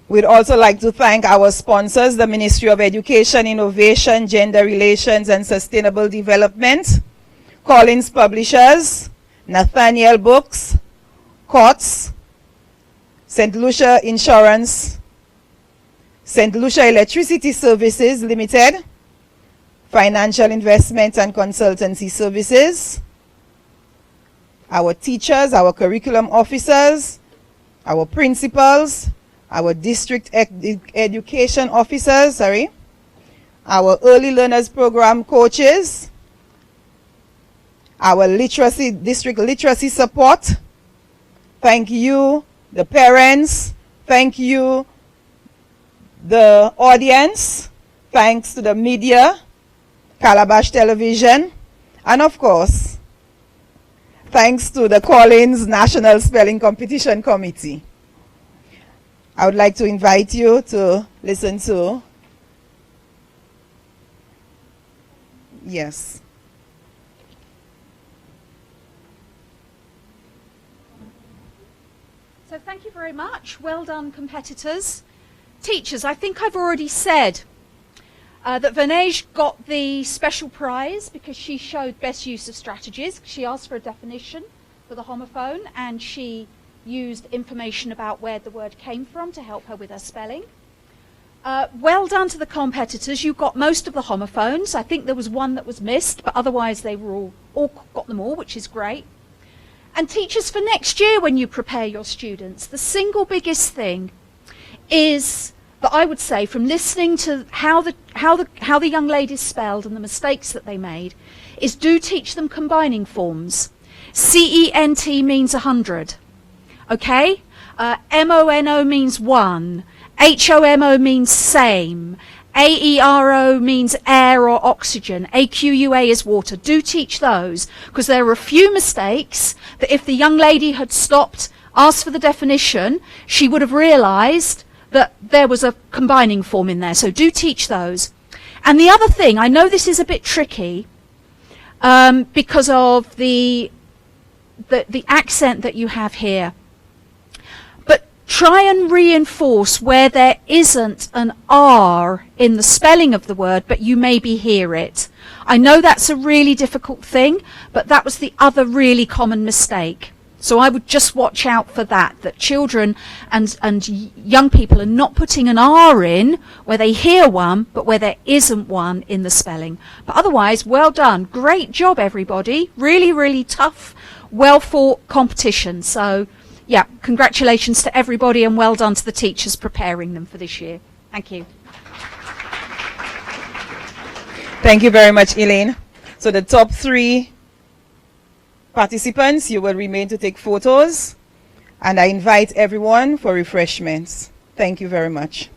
We'd also like to thank our sponsors, the Ministry of Education, Innovation, Gender Relations and Sustainable Development, Collins Publishers, Nathaniel Books, COTS, St. Lucia Insurance, St. Lucia Electricity Services Limited, Financial Investment and Consultancy Services, our teachers, our curriculum officers, our principals, our district education officers, our early learners program coaches, our district literacy support. Thank you, the parents. Thank you, the audience. Thanks to the media, Calabash Television, and of course, thanks to the Collins National Spelling Competition Committee. I would like to invite you to listen to, yes. So thank you very much. Well done, competitors. Teachers, I think I've already said that Vinej got the special prize because she showed best use of strategies. She asked for a definition for the homophone and she used information about where the word came from to help her with her spelling. Well done to the competitors. You got most of the homophones. I think there was one that was missed, but otherwise they were all got them all, which is great. And teachers, for next year when you prepare your students, the single biggest thing is that I would say, from listening to how the young ladies spelled and the mistakes that they made, is do teach them combining forms. CENT means 100. Okay? MONO means one. HOMO means same. AERO means air or oxygen. AQUA is water. Do teach those, because there are a few mistakes that if the young lady had stopped, asked for the definition, she would have realized that there was a combining form in there. So do teach those. And the other thing, I know this is a bit tricky because of the accent that you have here. Try and reinforce where there isn't an R in the spelling of the word, but you maybe hear it. I know that's a really difficult thing, but that was the other really common mistake. So I would just watch out for that children and young people are not putting an R in where they hear one, but where there isn't one in the spelling. But otherwise, well done. Great job, everybody. Really, really tough, well-fought competition. So yeah, congratulations to everybody and well done to the teachers preparing them for this year. Thank you. Thank you very much, Elaine. So the top 3 participants, you will remain to take photos. And I invite everyone for refreshments. Thank you very much.